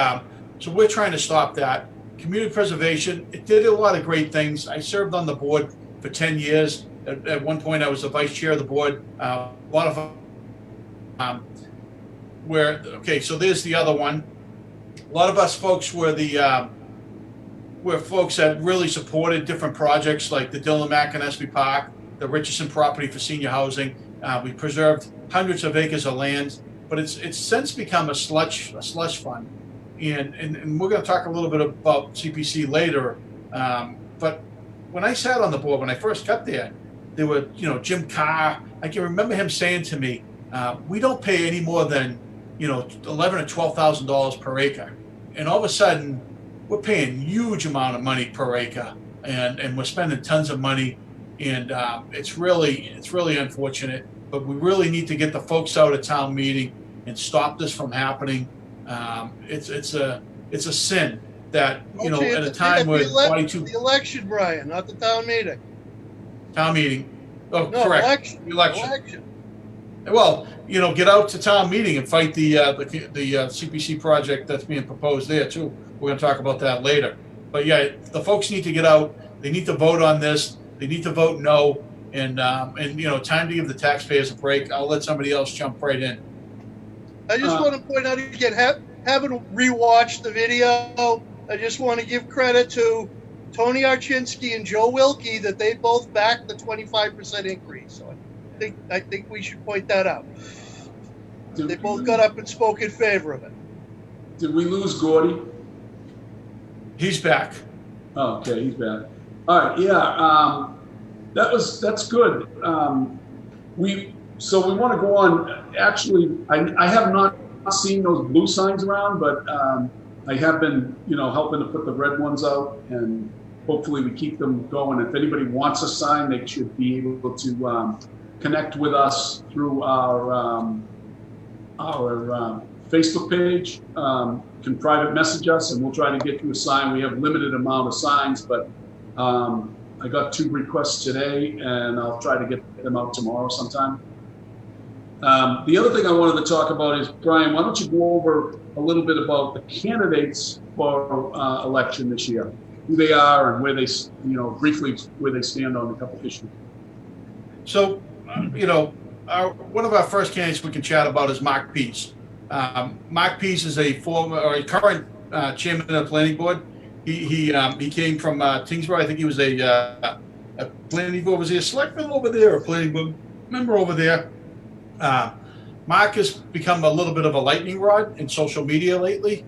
so we're trying to stop that. Community preservation, it did a lot of great things. I served on the board for 10 years. At one point, I was the vice chair of the board. A lot of so there's the other one. A lot of us folks were folks that really supported different projects like the Dylan McInnesby Park, the Richardson property for senior housing. We preserved hundreds of acres of land, but it's since become a slush fund. And we're going to talk a little bit about CPC later. But when I sat on the board, when I first got there were, you know, Jim Carr. I can remember him saying to me, we don't pay any more than, you know, $11,000 or $12,000 per acre. And all of a sudden, we're paying huge amount of money per acre, and we're spending tons of money. And it's really unfortunate. But we really need to get the folks out at town meeting and stop this from happening. It's a sin that, you know, at a time where 22 the election, Brian, not the town meeting. Town meeting. Oh, No, correct. Election. Well, you know, get out to town meeting and fight the CPC project that's being proposed there too. We're going to talk about that later. But yeah, the folks need to get out. They need to vote on this. They need to vote no. And you know, time to give the taxpayers a break. I'll let somebody else jump right in. I just want to point out again, having rewatched the video, I just want to give credit to Tony Archinsky and Joe Wilkie that they both backed the 25% increase. So I think we should point that out. They both got up and spoke in favor of it. Did we lose Gordy? He's back. Oh, okay, he's back. All right, yeah, that's good. So we want to go on. Actually, I have not seen those blue signs around, but I have been, you know, helping to put the red ones out, and hopefully we keep them going. If anybody wants a sign, they should be able to connect with us through our Facebook page. Can private message us, and we'll try to get you a sign. We have limited amount of signs, but I got 2 requests today, and I'll try to get them out tomorrow sometime. The other thing I wanted to talk about is, Brian, why don't you go over a little bit about the candidates for election this year, who they are and where they, you know, briefly where they stand on a couple issues. So, you know, one of our first candidates we can chat about is Mark Pease. Mark Pease is a current chairman of the planning board. He came from Tingsboro. I think he was a planning board. Was he a selectman over there or a planning board member over there? Mark has become a little bit of a lightning rod in social media lately.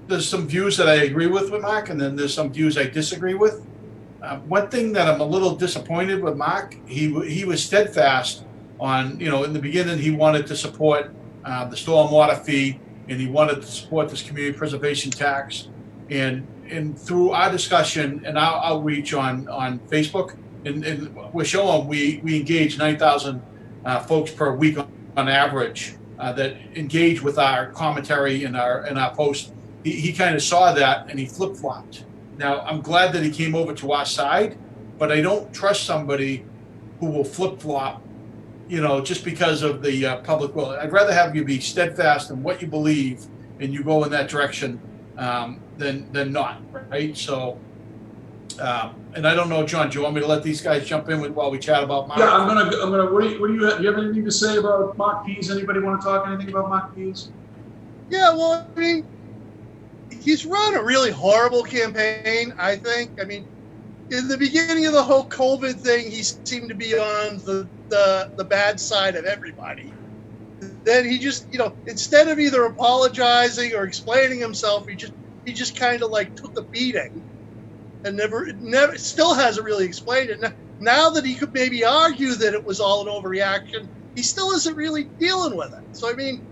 There's some views that I agree with Mark, and then there's some views I disagree with. One thing that I'm a little disappointed with Mark, he was steadfast on, you know, in the beginning he wanted to support the stormwater fee, and he wanted to support this community preservation tax. And through our discussion and our outreach on Facebook, and we're showing we engage 9,000 folks per week on average that engage with our commentary and our post. He kind of saw that and he flip-flopped. Now, I'm glad that he came over to our side, but I don't trust somebody who will flip-flop, you know, just because of the public will. I'd rather have you be steadfast in what you believe and you go in that direction than not, right? So, and I don't know, John, do you want me to let these guys jump in while we chat about Mark? Yeah, I'm gonna. What do you have anything to say about Mark Pease? Anybody want to talk anything about Mark Pease? Yeah, well, I mean, he's run a really horrible campaign, I think. I mean, in the beginning of the whole COVID thing, he seemed to be on the bad side of everybody. Then he just, instead of either apologizing or explaining himself, he just kind of like took a beating and never still hasn't really explained it. Now that he could maybe argue that it was all an overreaction, he still isn't really dealing with it. So, I mean,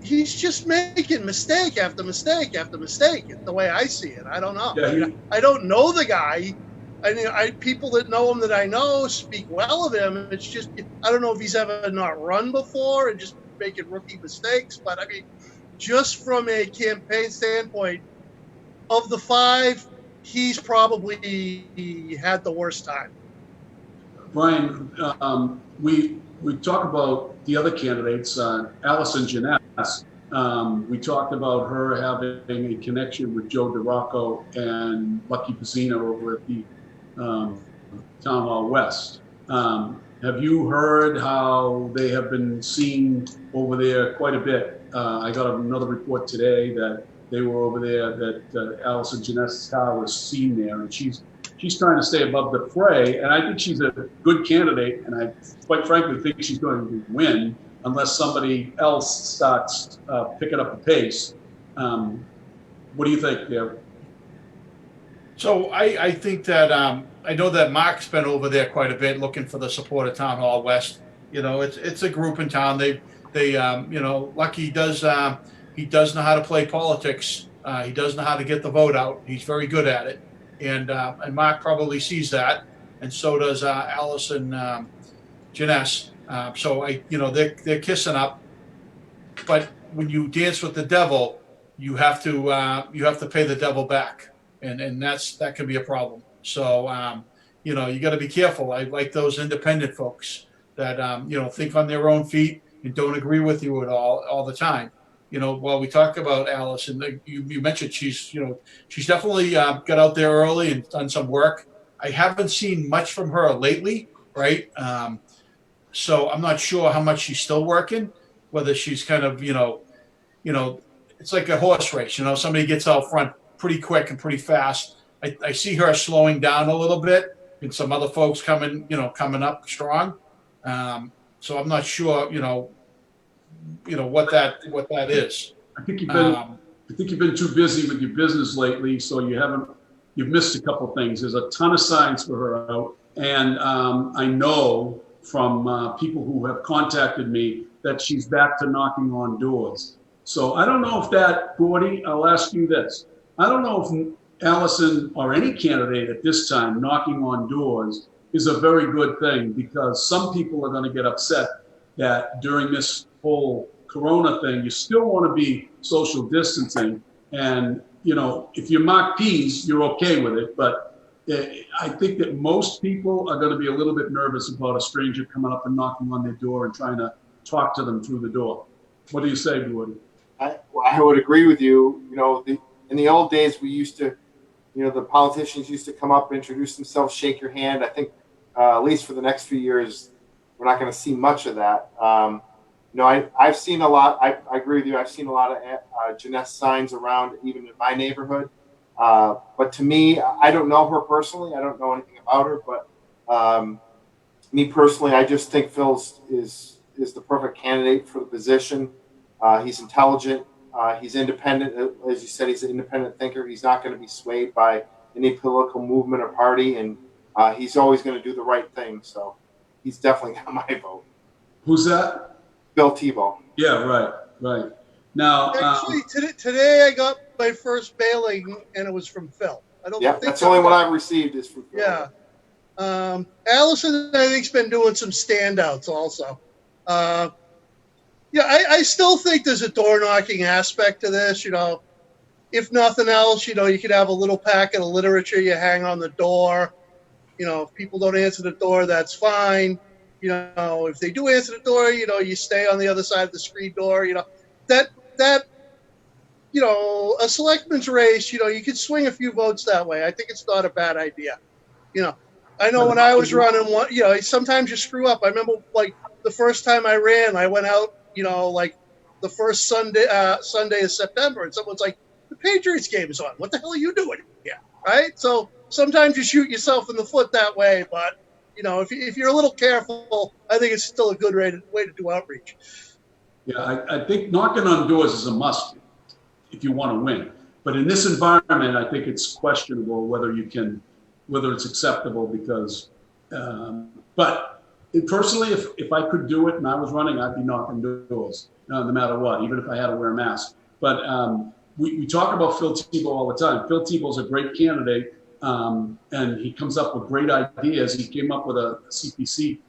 he's just making mistake after mistake after mistake, the way I see it. I don't know. Yeah, I don't know the guy. I mean, people that know him that I know speak well of him. It's just, I don't know if he's ever not run before and just making rookie mistakes. But, I mean, just from a campaign standpoint, of the 5, he's probably had the worst time. Brian, we talk about the other candidates, Allison Janess. We talked about her having a connection with Joe Dracut and Lucky Pizzina over at the Town Hall West. Have you heard how they have been seen over there quite a bit? I got another report today that they were over there, that Allison Janess's car was seen there, and she's trying to stay above the fray, and I think she's a good candidate, and I quite frankly think she's going to win unless somebody else starts picking up the pace. What do you think there? So I think that I know that Mark's been over there quite a bit looking for the support of Town Hall West. It's a group in town. They Lucky does he does know how to play politics. He does know how to get the vote out. He's very good at it. And Mark probably sees that, and so does Allison Janess. So they're kissing up. But when you dance with the devil, you have to pay the devil back, and that can be a problem. So you got to be careful. I like those independent folks that think on their own feet and don't agree with you at all the time. While we talk about Allison, you mentioned she's definitely got out there early and done some work. I haven't seen much from her lately, right? So I'm not sure how much she's still working, whether she's kind of, it's like a horse race, somebody gets out front pretty quick and pretty fast. I see her slowing down a little bit and some other folks coming up strong. So I'm not sure, what that is. I think you've been too busy with your business lately, so you've missed a couple things. There's a ton of signs for her out, and I know from people who have contacted me that she's back to knocking on doors. So I don't know if that, Gordy, I'll ask you this. I don't know if Allison or any candidate at this time knocking on doors is a very good thing, because some people are going to get upset that during this whole Corona thing, you still want to be social distancing. And, if you mock peas, you're okay with it. But I think that most people are going to be a little bit nervous about a stranger coming up and knocking on their door and trying to talk to them through the door. What do you say, Woody? I would agree with you. In the old days, we used to, the politicians used to come up, introduce themselves, shake your hand. I think, at least for the next few years, we're not going to see much of that. I've seen a lot. I agree with you. I've seen a lot of Janess signs around, even in my neighborhood. But to me, I don't know her personally. I don't know anything about her. But me personally, I just think Phil is the perfect candidate for the position. He's intelligent. He's independent. As you said, he's an independent thinker. He's not going to be swayed by any political movement or party. And he's always going to do the right thing. So he's definitely got my vote. Who's that? Bill Tebow. Yeah, right. Now, actually, today I got my first mailing, and it was from Phil. That's the only one I've received is from Phil. Yeah. Allison, I think, has been doing some standouts also. I still think there's a door knocking aspect to this. If nothing else, you could have a little packet of literature you hang on the door. If people don't answer the door, that's fine. If they do answer the door, you stay on the other side of the screen door. That a selectman's race, you could swing a few votes that way. I think it's not a bad idea. I know when I was running one, sometimes you screw up. I remember the first time I ran, I went out, the first Sunday of September, and someone's like, the Patriots game is on. What the hell are you doing here? Right? So sometimes you shoot yourself in the foot that way, but if you're a little careful, I think it's still a good way to do outreach. Yeah, I think knocking on doors is a must if you want to win. But in this environment, I think it's questionable whether it's acceptable because, but personally, if I could do it and I was running, I'd be knocking doors, no matter what, even if I had to wear a mask. But we talk about Phil Tebow all the time. Phil Tebow's a great candidate, and he comes up with great ideas. He came up with a CPC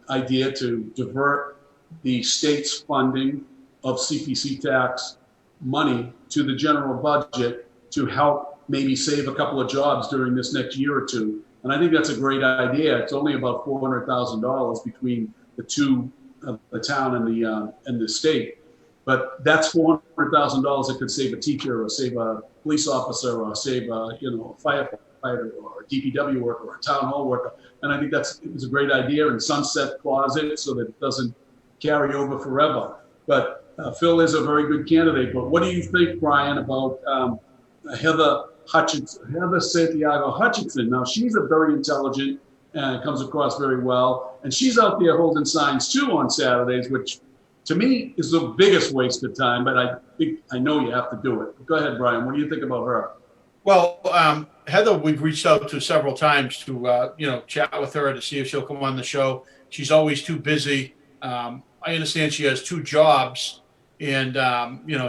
idea to divert the state's funding of CPC tax money to the general budget to help maybe save a couple of jobs during this next year or two. And I think that's a great idea. It's only about $400,000 between the two, the town and the state. But that's $400,000 that could save a teacher or save a police officer or save a firefighter or a DPW worker or a town hall worker. And I think it was a great idea, and sunset clause it so that it doesn't carry over forever. But Phil is a very good candidate. But what do you think, Brian, about Heather Santiago Hutchinson? Now, she's a very intelligent and comes across very well. And she's out there holding signs, too, on Saturdays, which to me is the biggest waste of time. But I know you have to do it. Go ahead, Brian. What do you think about her? Well, Heather, we've reached out to several times to, chat with her to see if she'll come on the show. She's always too busy. I understand she has two jobs, and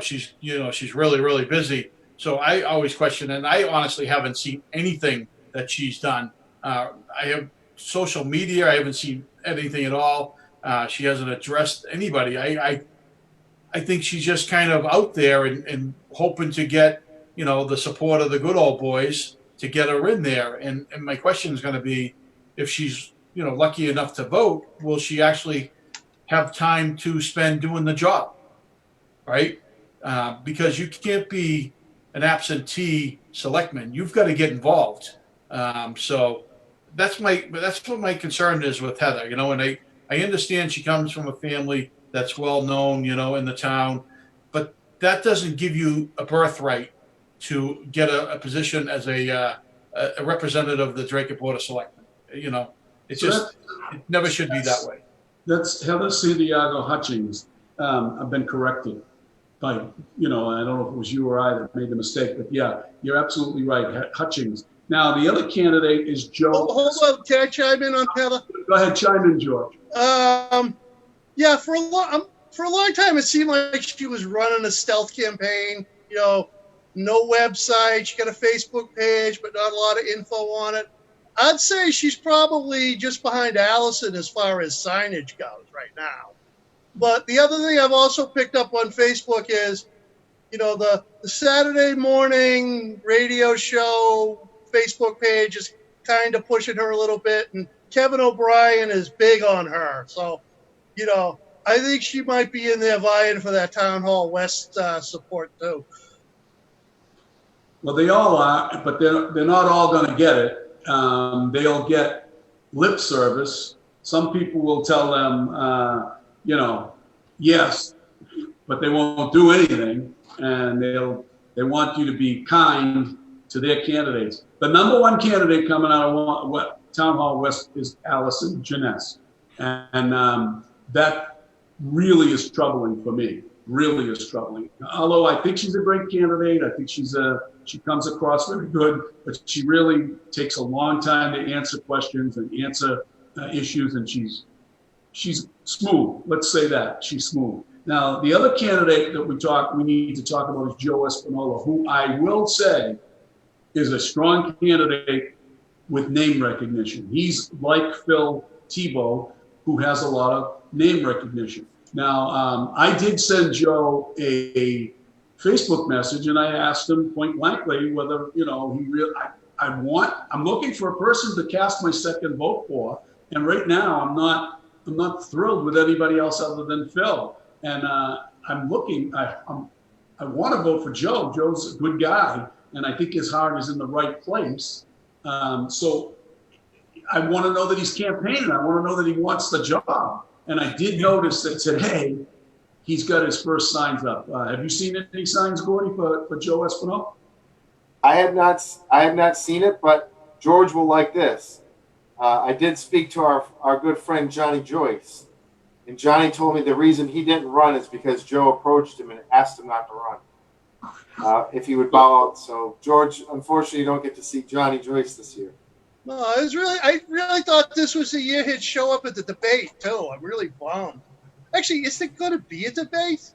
she's really, really busy. So I always question, and I honestly haven't seen anything that she's done. I have social media. I haven't seen anything at all. She hasn't addressed anybody. I think she's just kind of out there and hoping to get, the support of the good old boys to get her in there. And my question is going to be, if she's, lucky enough to vote, will she actually have time to spend doing the job, right? Because you can't be an absentee selectman. You've got to get involved. So that's what my concern is with Heather, and I understand she comes from a family that's well known, in the town, but that doesn't give you a birthright to get a position as a representative of the Dracut Board of Selectmen. It never should be that way. That's Heather Santiago Hutchings. I've been corrected by, I don't know if it was you or I that made the mistake, but yeah, you're absolutely right, Hutchings. Now, the other candidate is Joe. Hold on, can I chime in on Heather? Go ahead, chime in, George. Yeah, for a long time, it seemed like she was running a stealth campaign, no website. She got a Facebook page, but not a lot of info on it. I'd say she's probably just behind Allison as far as signage goes right now. But the other thing I've also picked up on Facebook is, the Saturday morning radio show Facebook page is kind of pushing her a little bit, and Kevin O'Brien is big on her. So, I think she might be in there vying for that Town Hall West support too. Well, they all are, but they're not all going to get it. They'll get lip service. Some people will tell them, yes, but they won't do anything, and they want you to be kind to their candidates. The number one candidate coming out of Town Hall West is Allison Janess, and that really is troubling for me. Really is troubling. Although I think she's a great candidate, I think she comes across very good, but she really takes a long time to answer questions and answer issues, and she's smooth. Let's say that she's smooth. Now, the other candidate that we need to talk about is Joe Espinola, who I will say is a strong candidate with name recognition. He's like Phil Tebow, who has a lot of name recognition. Now, I did send Joe a Facebook message, and I asked him point blankly whether, I'm looking for a person to cast my second vote for, and right now I'm not thrilled with anybody else other than Phil. And I'm looking. I want to vote for Joe. Joe's a good guy, and I think his heart is in the right place. So I want to know that he's campaigning. I want to know that he wants the job. And I did notice that today he's got his first signs up. Have you seen any signs, Gordy, for Joe Espinola? I have not seen it, but George will like this. I did speak to our good friend Johnny Joyce, and Johnny told me the reason he didn't run is because Joe approached him and asked him not to run if he would bow out. So George, unfortunately, you don't get to see Johnny Joyce this year. No, I really thought this was the year he'd show up at the debate too. I'm really bummed. Actually, is there going to be a debate?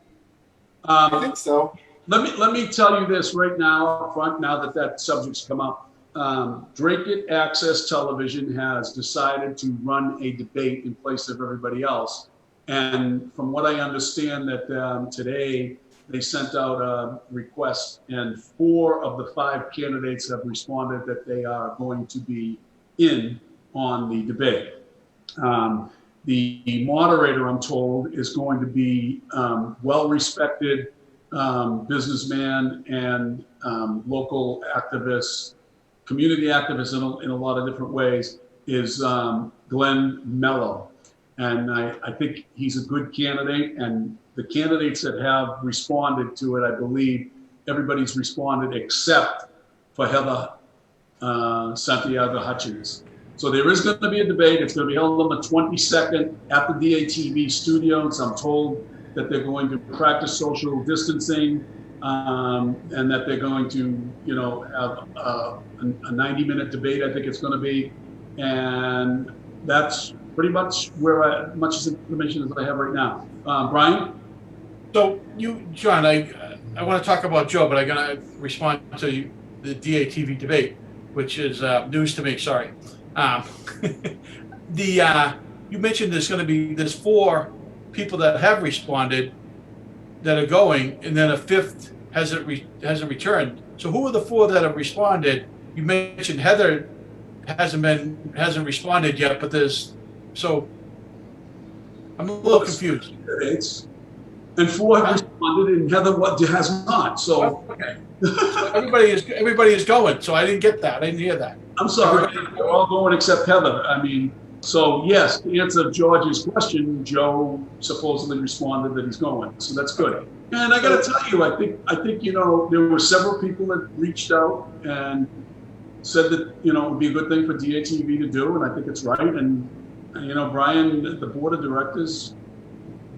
I think so. Let me tell you this right now up front, now that subject's come up. Dracut Access Television has decided to run a debate in place of everybody else. And from what I understand, that today they sent out a request, and 4 of the 5 candidates have responded that they are going to be in on the debate. The moderator, I'm told, is going to be well-respected businessman and local activist, community activist in a lot of different ways, is Glenn Mello. And I think he's a good candidate. And the candidates that have responded to it, I believe everybody's responded except for Heather Santiago Hutchins. So there is going to be a debate. It's going to be held on the 22nd at the DATV studios. I'm told that they're going to practice social distancing, and that they're going to, have a 90-minute debate, I think it's going to be. And that's pretty much where much as information as I have right now. Brian? So John, I want to talk about Joe, but I'm going to respond to the DATV debate, which is news to me. Sorry. You mentioned there's 4 people that have responded that are going, and then a 5th hasn't returned. So who are the 4 that have responded? You mentioned Heather hasn't responded yet, but I'm a little confused. And 4 have responded, and Heather has not. So okay. So everybody is going. So I didn't get that. I didn't hear that. I'm sorry, they're all going except Heather. I mean, so yes, to answer George's question, Joe supposedly responded that he's going. So that's good. And I got to tell you, I think there were several people that reached out and said that it would be a good thing for DATV to do, and I think it's right. And Brian, the board of directors,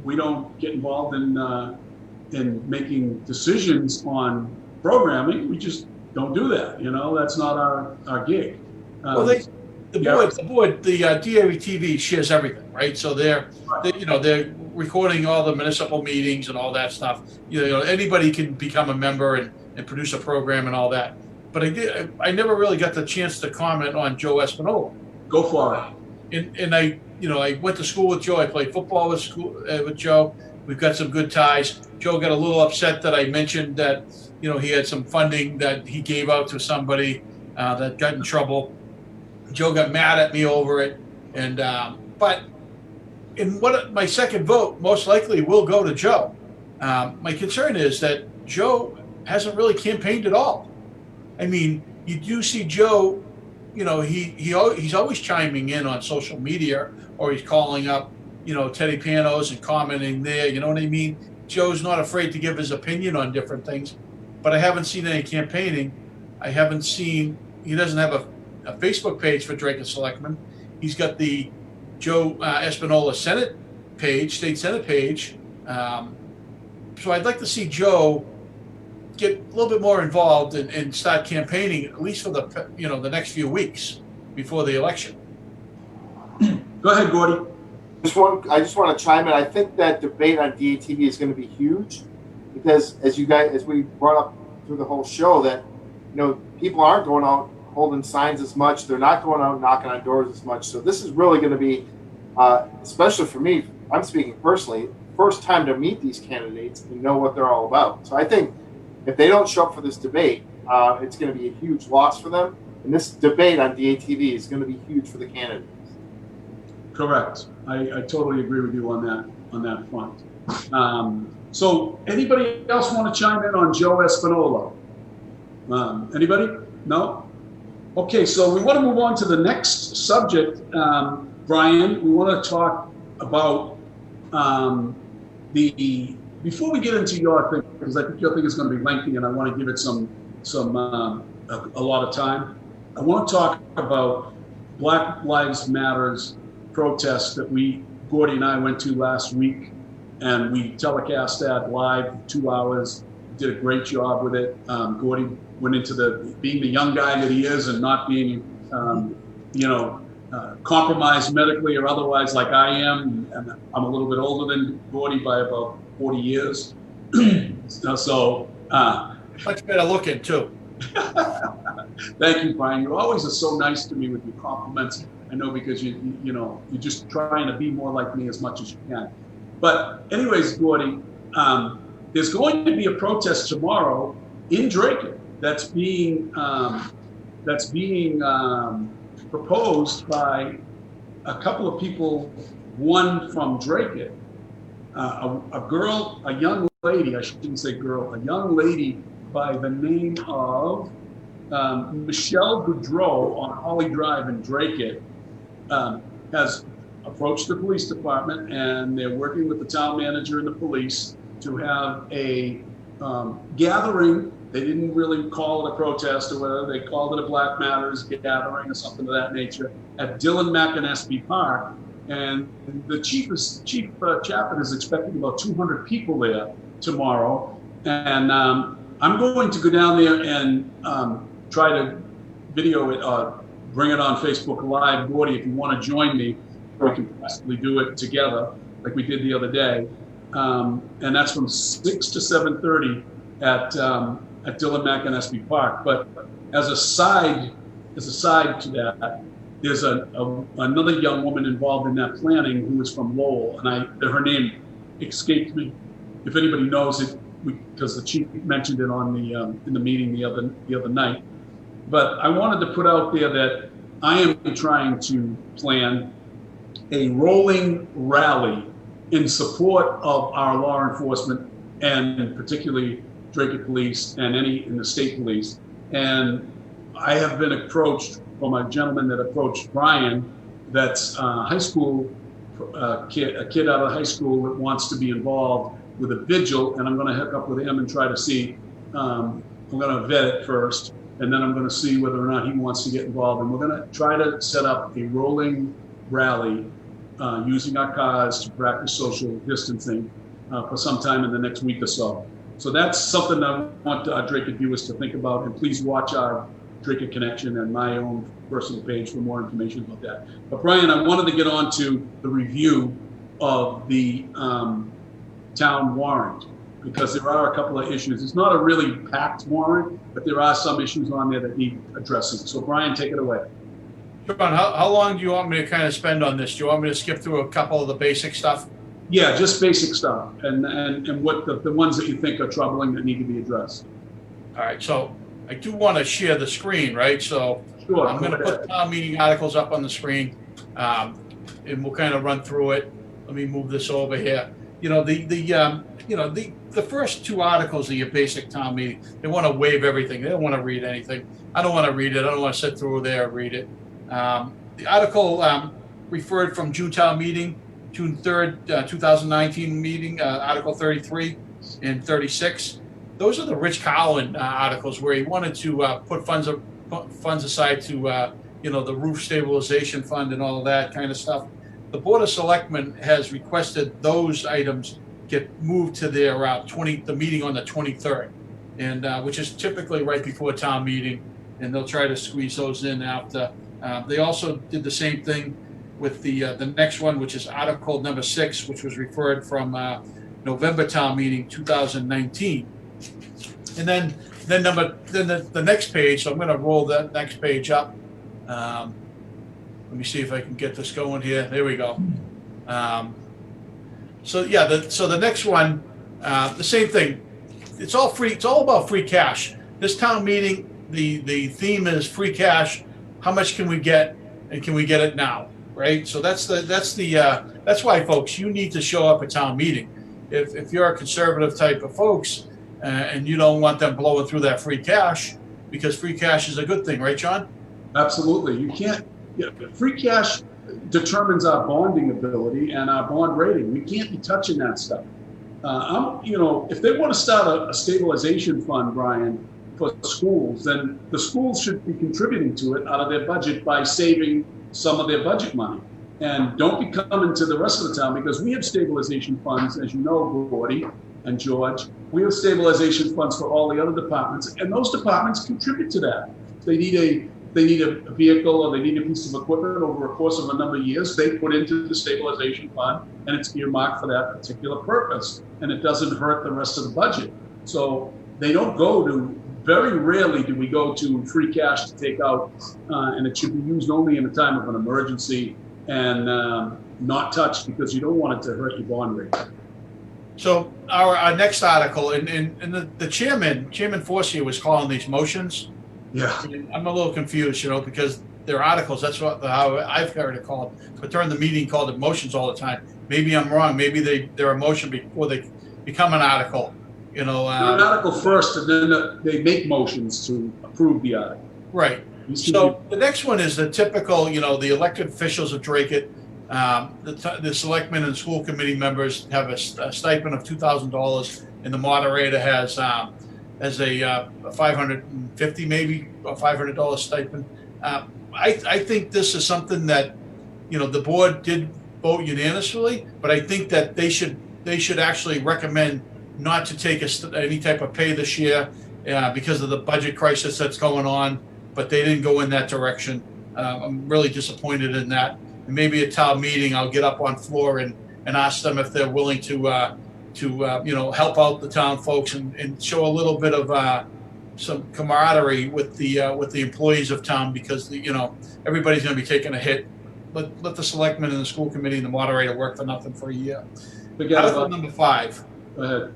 we don't get involved in making decisions on programming. We just don't do that. That's not our gig. Well, the DATV shares everything, right? So they're recording all the municipal meetings and all that stuff. Anybody can become a member and produce a program and all that. But I never really got the chance to comment on Joe Espinola. Go for it. And I went to school with Joe. I played football with Joe. We've got some good ties. Joe got a little upset that I mentioned that he had some funding that he gave out to somebody that got in trouble. Joe got mad at me over it, and but my second vote most likely will go to Joe. My concern is that Joe hasn't really campaigned at all. I mean, you do see Joe, he's always chiming in on social media, or he's calling up, Teddy Panos and commenting there. You know what I mean? Joe's not afraid to give his opinion on different things, but I haven't seen any campaigning. He doesn't have a Facebook page for Dracut Selectmen. He's got the Joe Espinola Senate page, state Senate page. So I'd like to see Joe get a little bit more involved and start campaigning, at least for the next few weeks before the election. Go ahead, Gordy. I just want to chime in. I think that debate on DATV is going to be huge because, as we brought up through the whole show, that people aren't going out holding signs as much. They're not going out knocking on doors as much. So this is really going to be, especially for me, I'm speaking personally, first time to meet these candidates and know what they're all about. So I think if they don't show up for this debate, it's going to be a huge loss for them. And this debate on DATV is going to be huge for the candidates. Correct. I totally agree with you on that front. So anybody else want to chime in on Joe Espinola? Anybody? No? Okay, so we want to move on to the next subject. Brian, we want to talk about the before we get into your thing, because I think your thing is going to be lengthy, and I want to give it a lot of time. I want to talk about Black Lives Matter's protest that Gordy and I went to last week, and we telecast that live 2 hours. Did a great job with it. Gordy went into being the young guy that he is and not being, compromised medically or otherwise like I am. And I'm a little bit older than Gordy by about 40 years. So much better looking too. Thank you, Brian. You always are so nice to me with your compliments. I know because you're just trying to be more like me as much as you can. But anyways, Gordy, there's going to be a protest tomorrow in Dracut that's being proposed by a couple of people. One from Dracut, a young lady. I shouldn't say girl. A young lady by the name of Michelle Goudreau on Holly Drive in Dracut has approached the police department, and they're working with the town manager and the police to have a gathering. They didn't really call it a protest or whatever. They called it a Black Matters gathering or something of that nature at Dylan McInnesby Park. And the chief chaplain is expecting about 200 people there tomorrow. And I'm going to go down there and try to video it, bring it on Facebook Live. Gordy, if you want to join me, we can possibly do it together like we did the other day. And that's from 6 to 7:30 at Dylan McInnesby Park. But as a side to that, there's another young woman involved in that planning who is from Lowell, and her name escaped me. If anybody knows it, because the chief mentioned it on in the meeting the other night. But I wanted to put out there that I am trying to plan a rolling rally in support of our law enforcement, and particularly Dracut Police and in the state police. And I have been approached from a gentleman that approached Brian, that's a high school kid out of high school that wants to be involved with a vigil, and I'm going to hook up with him and try to see. I'm going to vet it first, and then I'm going to see whether or not he wants to get involved. And we're going to try to set up a rolling rally using our cars to practice social distancing for some time in the next week or so. So that's something I want our Dracut viewers to think about, and please watch our Dracut Connection and my own personal page for more information about that. But Brian, I wanted to get on to the review of the town warrant, because there are a couple of issues. It's not a really packed warrant, but there are some issues on there that need addressing. So Brian, take it away. John, how long do you want me to kind of spend on this? Do you want me to skip through a couple of the basic stuff? Yeah, just basic stuff, and what the ones that you think are troubling that need to be addressed. All right, so I do want to share the screen, right? So Sure, I'm going to put town meeting articles up on the screen, and we'll kind of run through it. Let me move this over here. The first two articles of your basic town meeting, they want to waive everything. They don't want to read anything. I don't want to read it. I don't want to sit through there and read it. The article referred from June town meeting, June 3rd, 2019 meeting, Article 33 and 36. Those are the Rich Collin articles where he wanted to put funds aside to, the roof stabilization fund and all of that kind of stuff. The Board of Selectmen has requested those items get moved to their the meeting on the 23rd, and which is typically right before town meeting, and they'll try to squeeze those in after. They also did the same thing with the next one, which is Article number 6, which was referred from November town meeting 2019. And then the next page. So I'm going to roll that next page up. Let me see if I can get this going here. There we go. So the next one, the same thing. It's all free. It's all about free cash. This town meeting, the theme is free cash. How much can we get, and can we get it now? Right. So that's why, folks, you need to show up at town meeting. If you're a conservative type of folks, and you don't want them blowing through that free cash, because free cash is a good thing, right, John? Absolutely. You can't. Free cash determines our bonding ability and our bond rating. We can't be touching that stuff. if they want to start a stabilization fund, Brian, for schools, then the schools should be contributing to it out of their budget by saving some of their budget money. And don't be coming to the rest of the town, because we have stabilization funds, as you know, Gordy and George. We have stabilization funds for all the other departments, and those departments contribute to that. They need a vehicle, or they need a piece of equipment over a course of a number of years. They put into the stabilization fund, and it's earmarked for that particular purpose, and it doesn't hurt the rest of the budget. So they don't go to. Very rarely do we go to free cash to take out, and it should be used only in a time of an emergency and not touched, because you don't want it to hurt your bond rate. So our next article, and the chairman Forcier was calling these motions. Yeah. I'm a little confused, because they're articles. That's how I've heard it called. But during the meeting, called it motions all the time. Maybe I'm wrong. Maybe they're a motion before they become an article. They're an article first, and then they make motions to approve the article. Right. So the next one is the typical, the elected officials of Dracut, the selectmen and school committee members have a stipend of $2,000, and the moderator has a $550 maybe or $500 stipend. I think this is something that, the board did vote unanimously, but I think that they should actually recommend not to take any type of pay this year because of the budget crisis that's going on, but they didn't go in that direction. I'm really disappointed in that. And maybe at town meeting, I'll get up on floor and ask them if they're willing to help out the town folks and show a little bit of some camaraderie with the employees of town, because everybody's going to be taking a hit. Let the selectmen and the school committee and the moderator work for nothing for a year. Article number 5. Go ahead.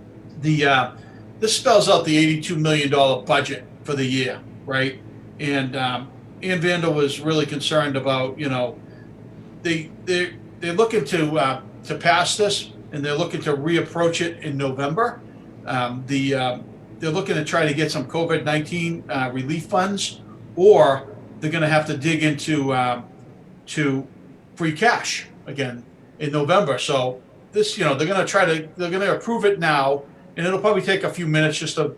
This spells out the $82 million budget for the year, right? And Ann Vandal was really concerned about, they're looking to pass this, and they're looking to reapproach it in November. They're looking to try to get some COVID-19 relief funds, or they're going to have to dig into to free cash again in November. So this, they're going to approve it now, and it'll probably take a few minutes just to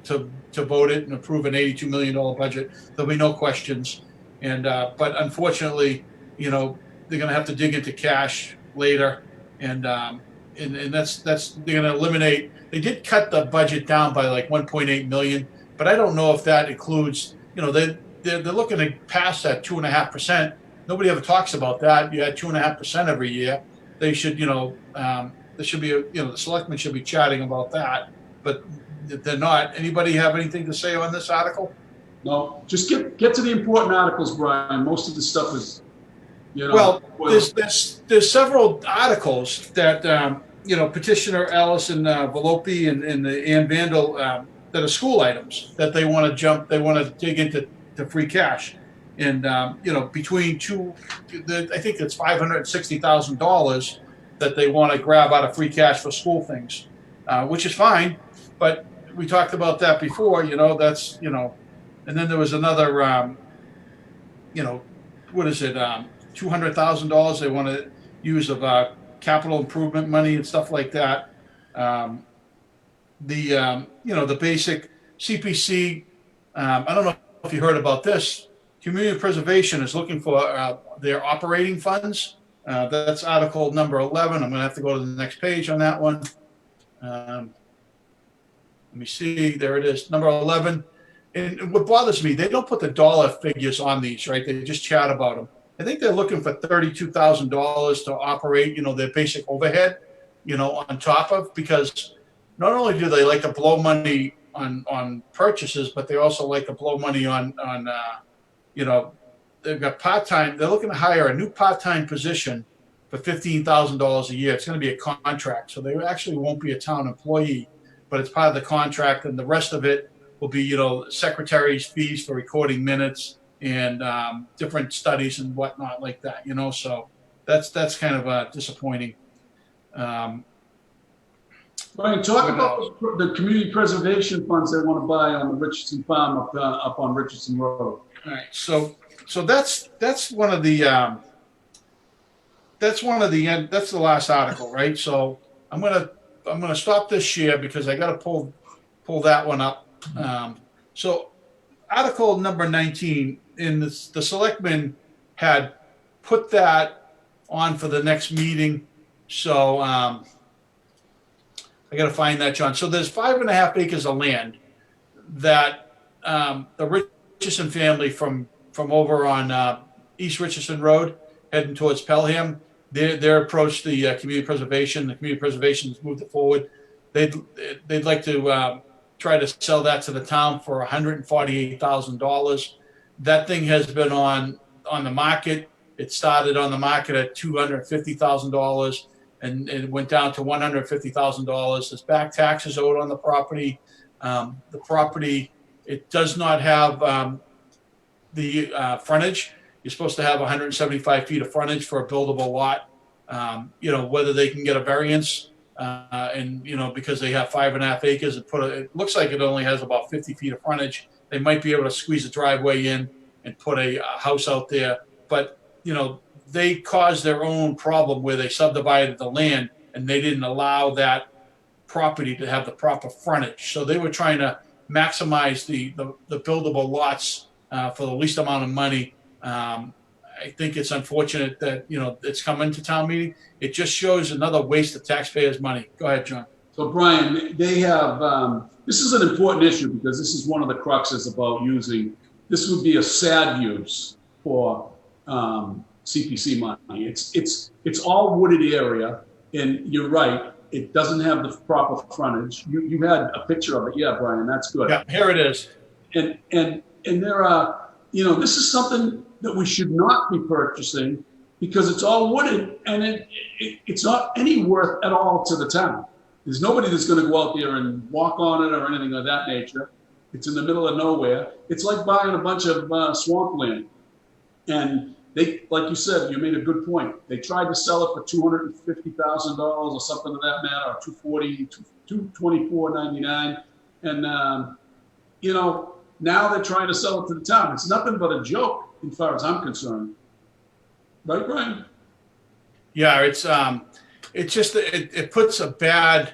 vote it and approve an $82 million budget. There'll be no questions. And but unfortunately, they're going to have to dig into cash later, and that's they're going to eliminate. They did cut the budget down by like 1.8 million, but I don't know if that includes. They're looking to pass that 2.5%. Nobody ever talks about that. You had 2.5% every year. They should, there should be the selectmen should be chatting about that, but they're not. Anybody have anything to say on this article? No, just get to the important articles, Brian. Most of the stuff is, Well, there's several articles that Petitioner Allison Volpe and the Ann Vandal that are school items that they want to dig into free cash, and between I think it's $560,000 that they want to grab out of free cash for school things, which is fine, but we talked about that before. That's and then there was another what is it? $200,000 they want to use of capital improvement money and stuff like that. The basic CPC. I don't know if you heard about this. Community Preservation is looking for their operating funds. That's article number 11. I'm going to have to go to the next page on that one. Let me see. There it is, number 11. And what bothers me, they don't put the dollar figures on these, right? They just chat about them. I think they're looking for $32,000 to operate, their basic overhead, on top of, because not only do they like to blow money on purchases, but they also like to blow money on they've got part-time. They're looking to hire a new part-time position for $15,000 a year. It's going to be a contract, so they actually won't be a town employee, but it's part of the contract, and the rest of it will be, secretary's fees for recording minutes and different studies and whatnot like that, So that's kind of disappointing. Brian, talk about the community preservation funds they want to buy on the Richardson Farm up on Richardson Road. All right, so that's one of the that's the last article, right? So I'm gonna I'm gonna stop this share because I gotta pull that one up. So Article number 19 in the selectmen had put that on for the next meeting. So I got to find that, John. So there's 5.5 acres of land that the Richardson family from over on East Richardson Road, heading towards Pelham, they're approached the community preservation. The community preservation has moved it forward. They'd like to try to sell that to the town for $148,000. That thing has been on the market. It started on the market at $250,000 and it went down to $150,000. There's back taxes owed on the property. The property, it does not have the frontage. You're supposed to have 175 feet of frontage for a buildable lot. Whether they can get a variance and because they have 5.5 acres, it looks like it only has about 50 feet of frontage. They might be able to squeeze a driveway in and put a house out there. But, they caused their own problem where they subdivided the land and they didn't allow that property to have the proper frontage. So they were trying to maximize the buildable lots for the least amount of money. I think it's unfortunate that, it's come into town meeting. It just shows another waste of taxpayers' money. Go ahead, John. So Brian, they have, this is an important issue because this is one of the cruxes about this would be a sad use for CPC money. It's all wooded area, and you're right, it doesn't have the proper frontage. You had a picture of it. Yeah, Brian, that's good. Yeah, here it is. And there are, this is something that we should not be purchasing because it's all wooded and it's not any worth at all to the town. There's nobody that's going to go out there and walk on it or anything of that nature. It's in the middle of nowhere. It's like buying a bunch of swampland. And they, like you said, you made a good point. They tried to sell it for $250,000 or something of that matter, or $224.99. And, now they're trying to sell it to the town. It's nothing but a joke as far as I'm concerned. Right, Brian? Yeah, it puts a bad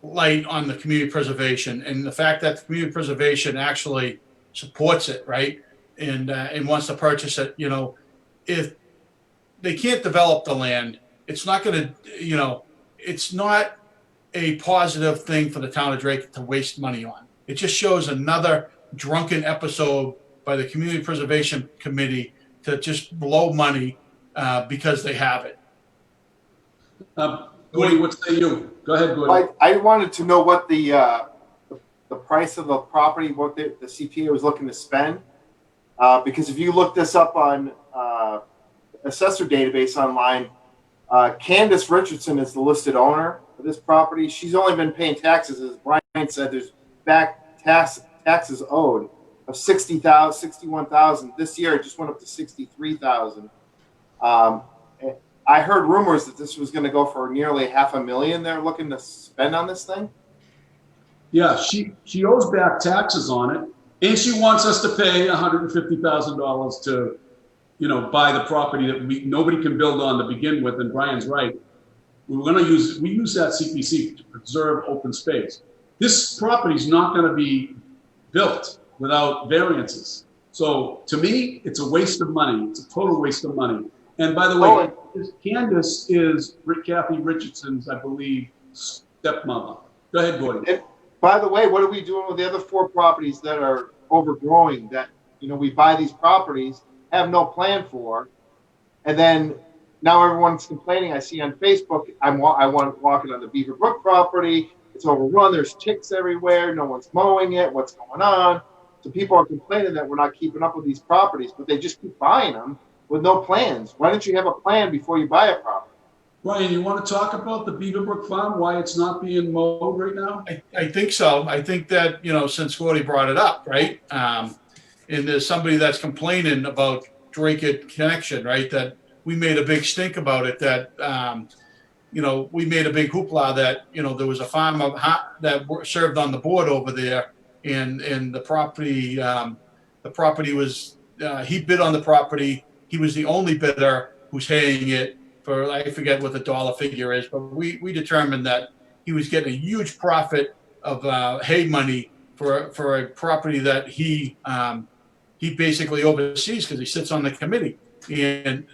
light on the community preservation, and the fact that the community preservation actually supports it, right, and wants to purchase it. If they can't develop the land, it's not going to, it's not a positive thing for the town of Drake to waste money on. It just shows another drunken episode by the community preservation committee to just blow money because they have it. Gordy, what say you? Go ahead, Gordy. I wanted to know what the price of the property, what the CPA was looking to spend, because if you look this up on assessor database online, Candace Richardson is the listed owner of this property. She's only been paying taxes, as Brian said. There's back taxes owed of $61,000. This year it just went up to $63,000. I heard rumors that this was going to go for nearly $500,000. They're looking to spend on this thing. Yeah, she owes back taxes on it, and she wants us to pay $150,000 to, buy the property that nobody can build on to begin with. And Brian's right. We use that CPC to preserve open space. This property is not going to be built without variances. So to me, it's a waste of money. It's a total waste of money. And by the way, Candace is Kathy Richardson's, I believe, stepmother. Go ahead, Gordon. And by the way, what are we doing with the other 4 properties that are overgrowing that, we buy these properties, have no plan for, and then now everyone's complaining. I see on Facebook, I want walking on the Beaver Brook property. It's overrun. There's ticks everywhere. No one's mowing it. What's going on? So people are complaining that we're not keeping up with these properties, but they just keep buying them with no plans. Why don't you have a plan before you buy a property? Brian, you want to talk about the Beaverbrook Farm, why it's not being mowed right now? I think so. I think that, since Gordy brought it up, right? And there's somebody that's complaining about Dracut Connection, right? That we made a big stink about it, that, we made a big hoopla that, there was a farm that served on the board over there, and the property was, he bid on the property. He was the only bidder who's haying it for, I forget what the dollar figure is, but we determined that he was getting a huge profit of hay money for a property that he basically oversees because he sits on the committee. And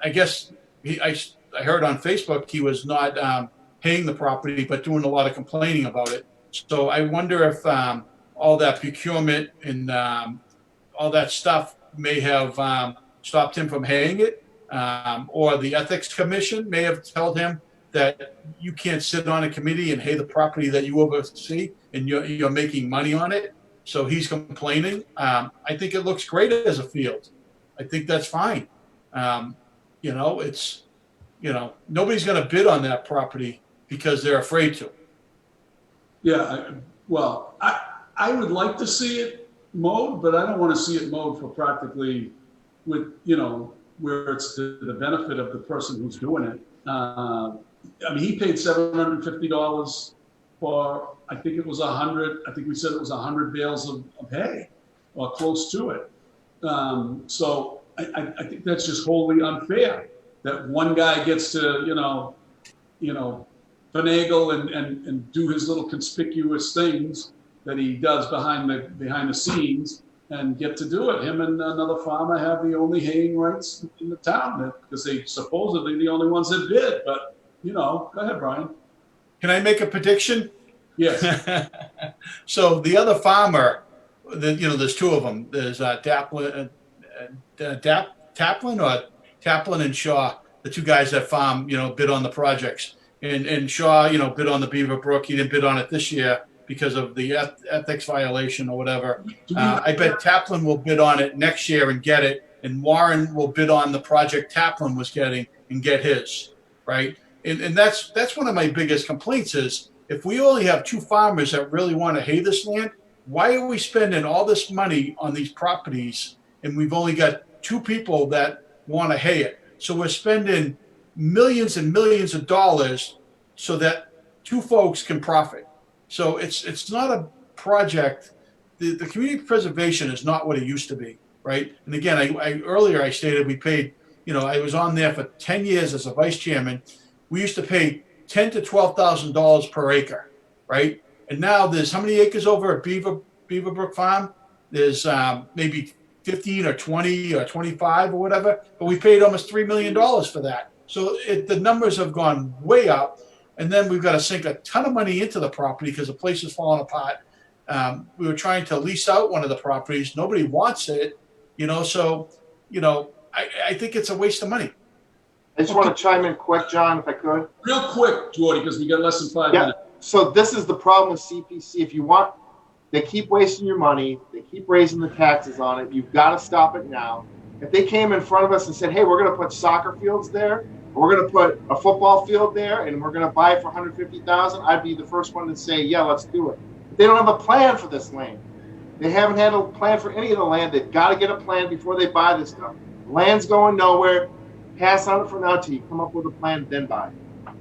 I guess I heard on Facebook he was not haying the property, but doing a lot of complaining about it. So I wonder if all that procurement and all that stuff may have stopped him from haying it, or the Ethics Commission may have told him that you can't sit on a committee and hay the property that you oversee, and you're making money on it. So he's complaining. I think it looks great as a field. I think that's fine. It's nobody's going to bid on that property because they're afraid to. Yeah, I would like to see it mowed, but I don't want to see it mowed for practically where it's to the benefit of the person who's doing it. He paid $750 for, I think it was 100. I think we said it was 100 bales of hay, or close to it. So I think that's just wholly unfair that one guy gets to finagle and do his little conspicuous things that he does behind the scenes and get to do it. Him and another farmer have the only haying rights in the town because they supposedly the only ones that bid. But go ahead, Brian. Can I make a prediction? Yes. So the other farmer, there's two of them. There's Taplin and Shaw, the two guys that farm, bid on the projects. And Shaw, bid on the Beaver Brook. He didn't bid on it this year because of the ethics violation or whatever. I bet Taplin will bid on it next year and get it. And Warren will bid on the project Taplin was getting and get his, right? And that's one of my biggest complaints is if we only have two farmers that really want to hay this land, why are we spending all this money on these properties and we've only got two people that want to hay it? So we're spending millions and millions of dollars so that two folks can profit. So it's not a project. The community preservation is not what it used to be, right? And again, I earlier stated we paid, I was on there for 10 years as a vice chairman. We used to pay $10,000 to $12,000 per acre, right? And now there's how many acres over at Beaverbrook Farm? There's maybe 15 or 20 or 25 or whatever, but we paid almost $3 million for that. So the numbers have gone way up. And then we've got to sink a ton of money into the property because the place is falling apart. We were trying to lease out one of the properties. Nobody wants it, so, I think it's a waste of money. I just want to chime in quick, John, if I could. Real quick, Jordy, because we got less than 5 minutes. So this is the problem with CPC. If you want, they keep wasting your money. They keep raising the taxes on it. You've got to stop it now. If they came in front of us and said, hey, we're going to put soccer fields there, we're going to put a football field there, and we're going to buy it for $150,000, I'd be the first one to say, yeah, let's do it. But they don't have a plan for this land. They haven't had a plan for any of the land. They've got to get a plan before they buy this stuff. Land's going nowhere. Pass on it for now till you come up with a plan, then buy it.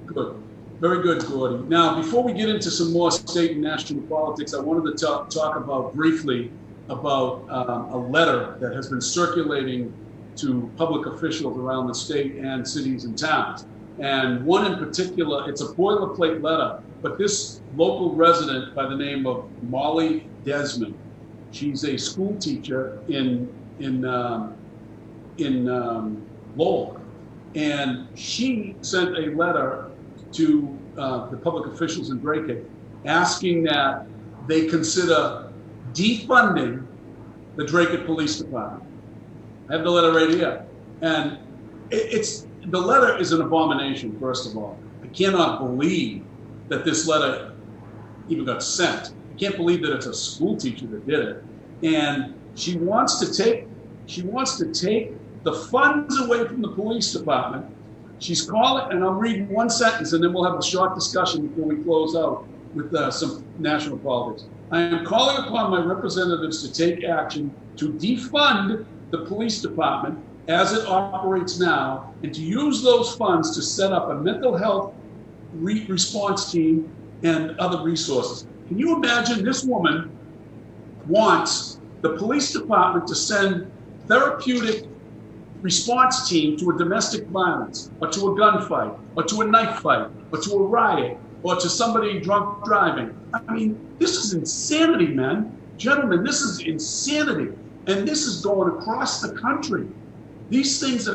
Good. Very good, Gordy. Now, before we get into some more state and national politics, I wanted to talk about briefly about a letter that has been circulating to public officials around the state and cities and towns. And one in particular, it's a boilerplate letter, but this local resident by the name of Molly Desmond, she's a school teacher in Lowell. And she sent a letter to the public officials in Dracut asking that they consider defunding the Dracut Police Department. I have the letter right here. And the letter is an abomination, first of all. I cannot believe that this letter even got sent. I can't believe that it's a school teacher that did it. And she wants to take the funds away from the police department. She's calling, and I'll read one sentence and then we'll have a short discussion before we close out with some national politics. I am calling upon my representatives to take action to defund the police department as it operates now and to use those funds to set up a mental health response team and other resources. Can you imagine this woman wants the police department to send therapeutic response team to a domestic violence or to a gunfight or to a knife fight or to a riot or to somebody drunk driving. I mean, this is insanity, man. Gentlemen, this is insanity. And this is going across the country. This is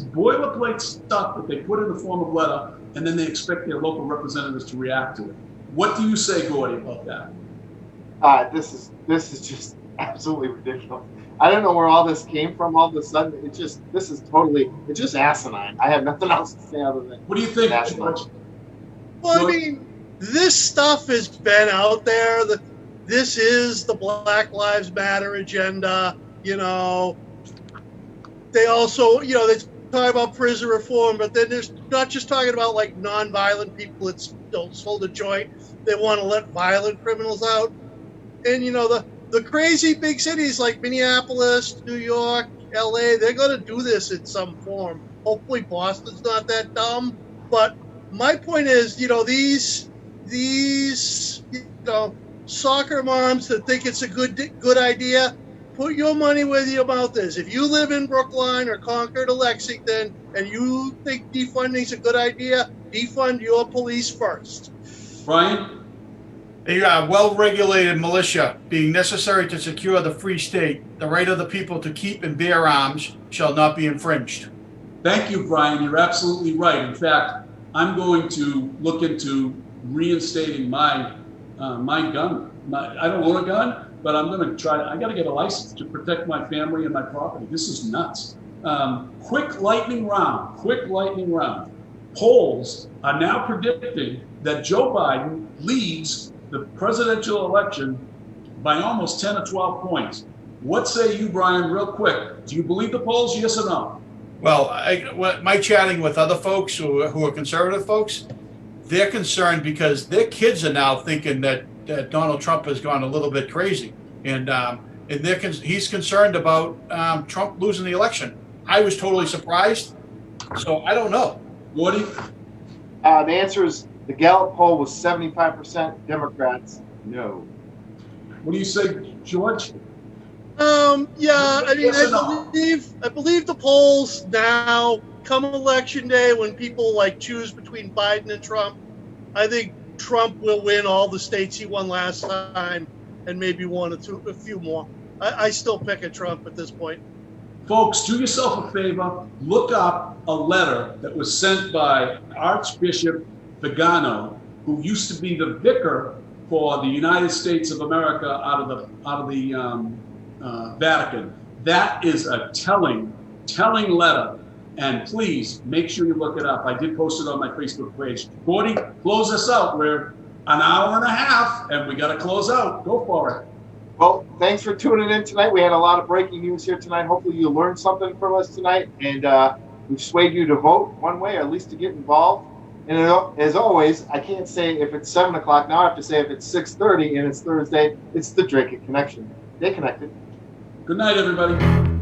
boilerplate stuff that they put in the form of letter, and then they expect their local representatives to react to it. What do you say, Gordy, about that? This is just absolutely ridiculous. I don't know where all this came from all of a sudden. It's just asinine. I have nothing else to say other than What do you think, asinine. George? Well, I mean, this stuff has been out there. This is the Black Lives Matter agenda. You know, they also, you know, they talk about prison reform, but then there's not just talking about like non-violent people that don't sold a joint. They want to let violent criminals out. And, you know, the crazy big cities like Minneapolis, New York, LA, they're going to do this in some form. Hopefully Boston's not that dumb. But my point is, you know, these you know, soccer moms that think it's a good idea, put your money where your mouth is. If you live in Brookline or Concord or Lexington and you think defunding's a good idea, defund your police first. Brian? A well-regulated militia being necessary to secure the free state, the right of the people to keep and bear arms shall not be infringed. Thank you, Brian. You're absolutely right. In fact, I'm going to look into reinstating my gun. I don't own a gun, but I'm going to try. I got to get a license to protect my family and my property. This is nuts. Quick lightning round. Polls are now predicting that Joe Biden leads the presidential election by almost 10 or 12 points. What say you, Brian, real quick? Do you believe the polls, yes or no? Well, my chatting with other folks who are conservative folks, they're concerned because their kids are now thinking that Donald Trump has gone a little bit crazy. And he's concerned about Trump losing the election. I was totally surprised. So I don't know. Woody? The answer is the Gallup poll was 75% Democrats. No. What do you say, George? Yeah, I mean, Yes or no? I believe the polls now, come election day, when people like choose between Biden and Trump, I think Trump will win all the states he won last time, and maybe a few more. I still pick a Trump at this point. Folks, do yourself a favor. Look up a letter that was sent by Archbishop Vigano, who used to be the vicar for the United States of America out of the Vatican. That is a telling letter, and please make sure you look it up. I did post it on my Facebook page. Gordy, close us out. We're an hour and a half, and we got to close out. Go for it. Well, thanks for tuning in tonight. We had a lot of breaking news here tonight. Hopefully you learned something from us tonight, and we've swayed you to vote one way, or at least to get involved. And as always, I can't say if it's 7 o'clock now. I have to say if it's 6:30 and it's Thursday, it's the Dracut Connection. Stay connected. Good night, everybody.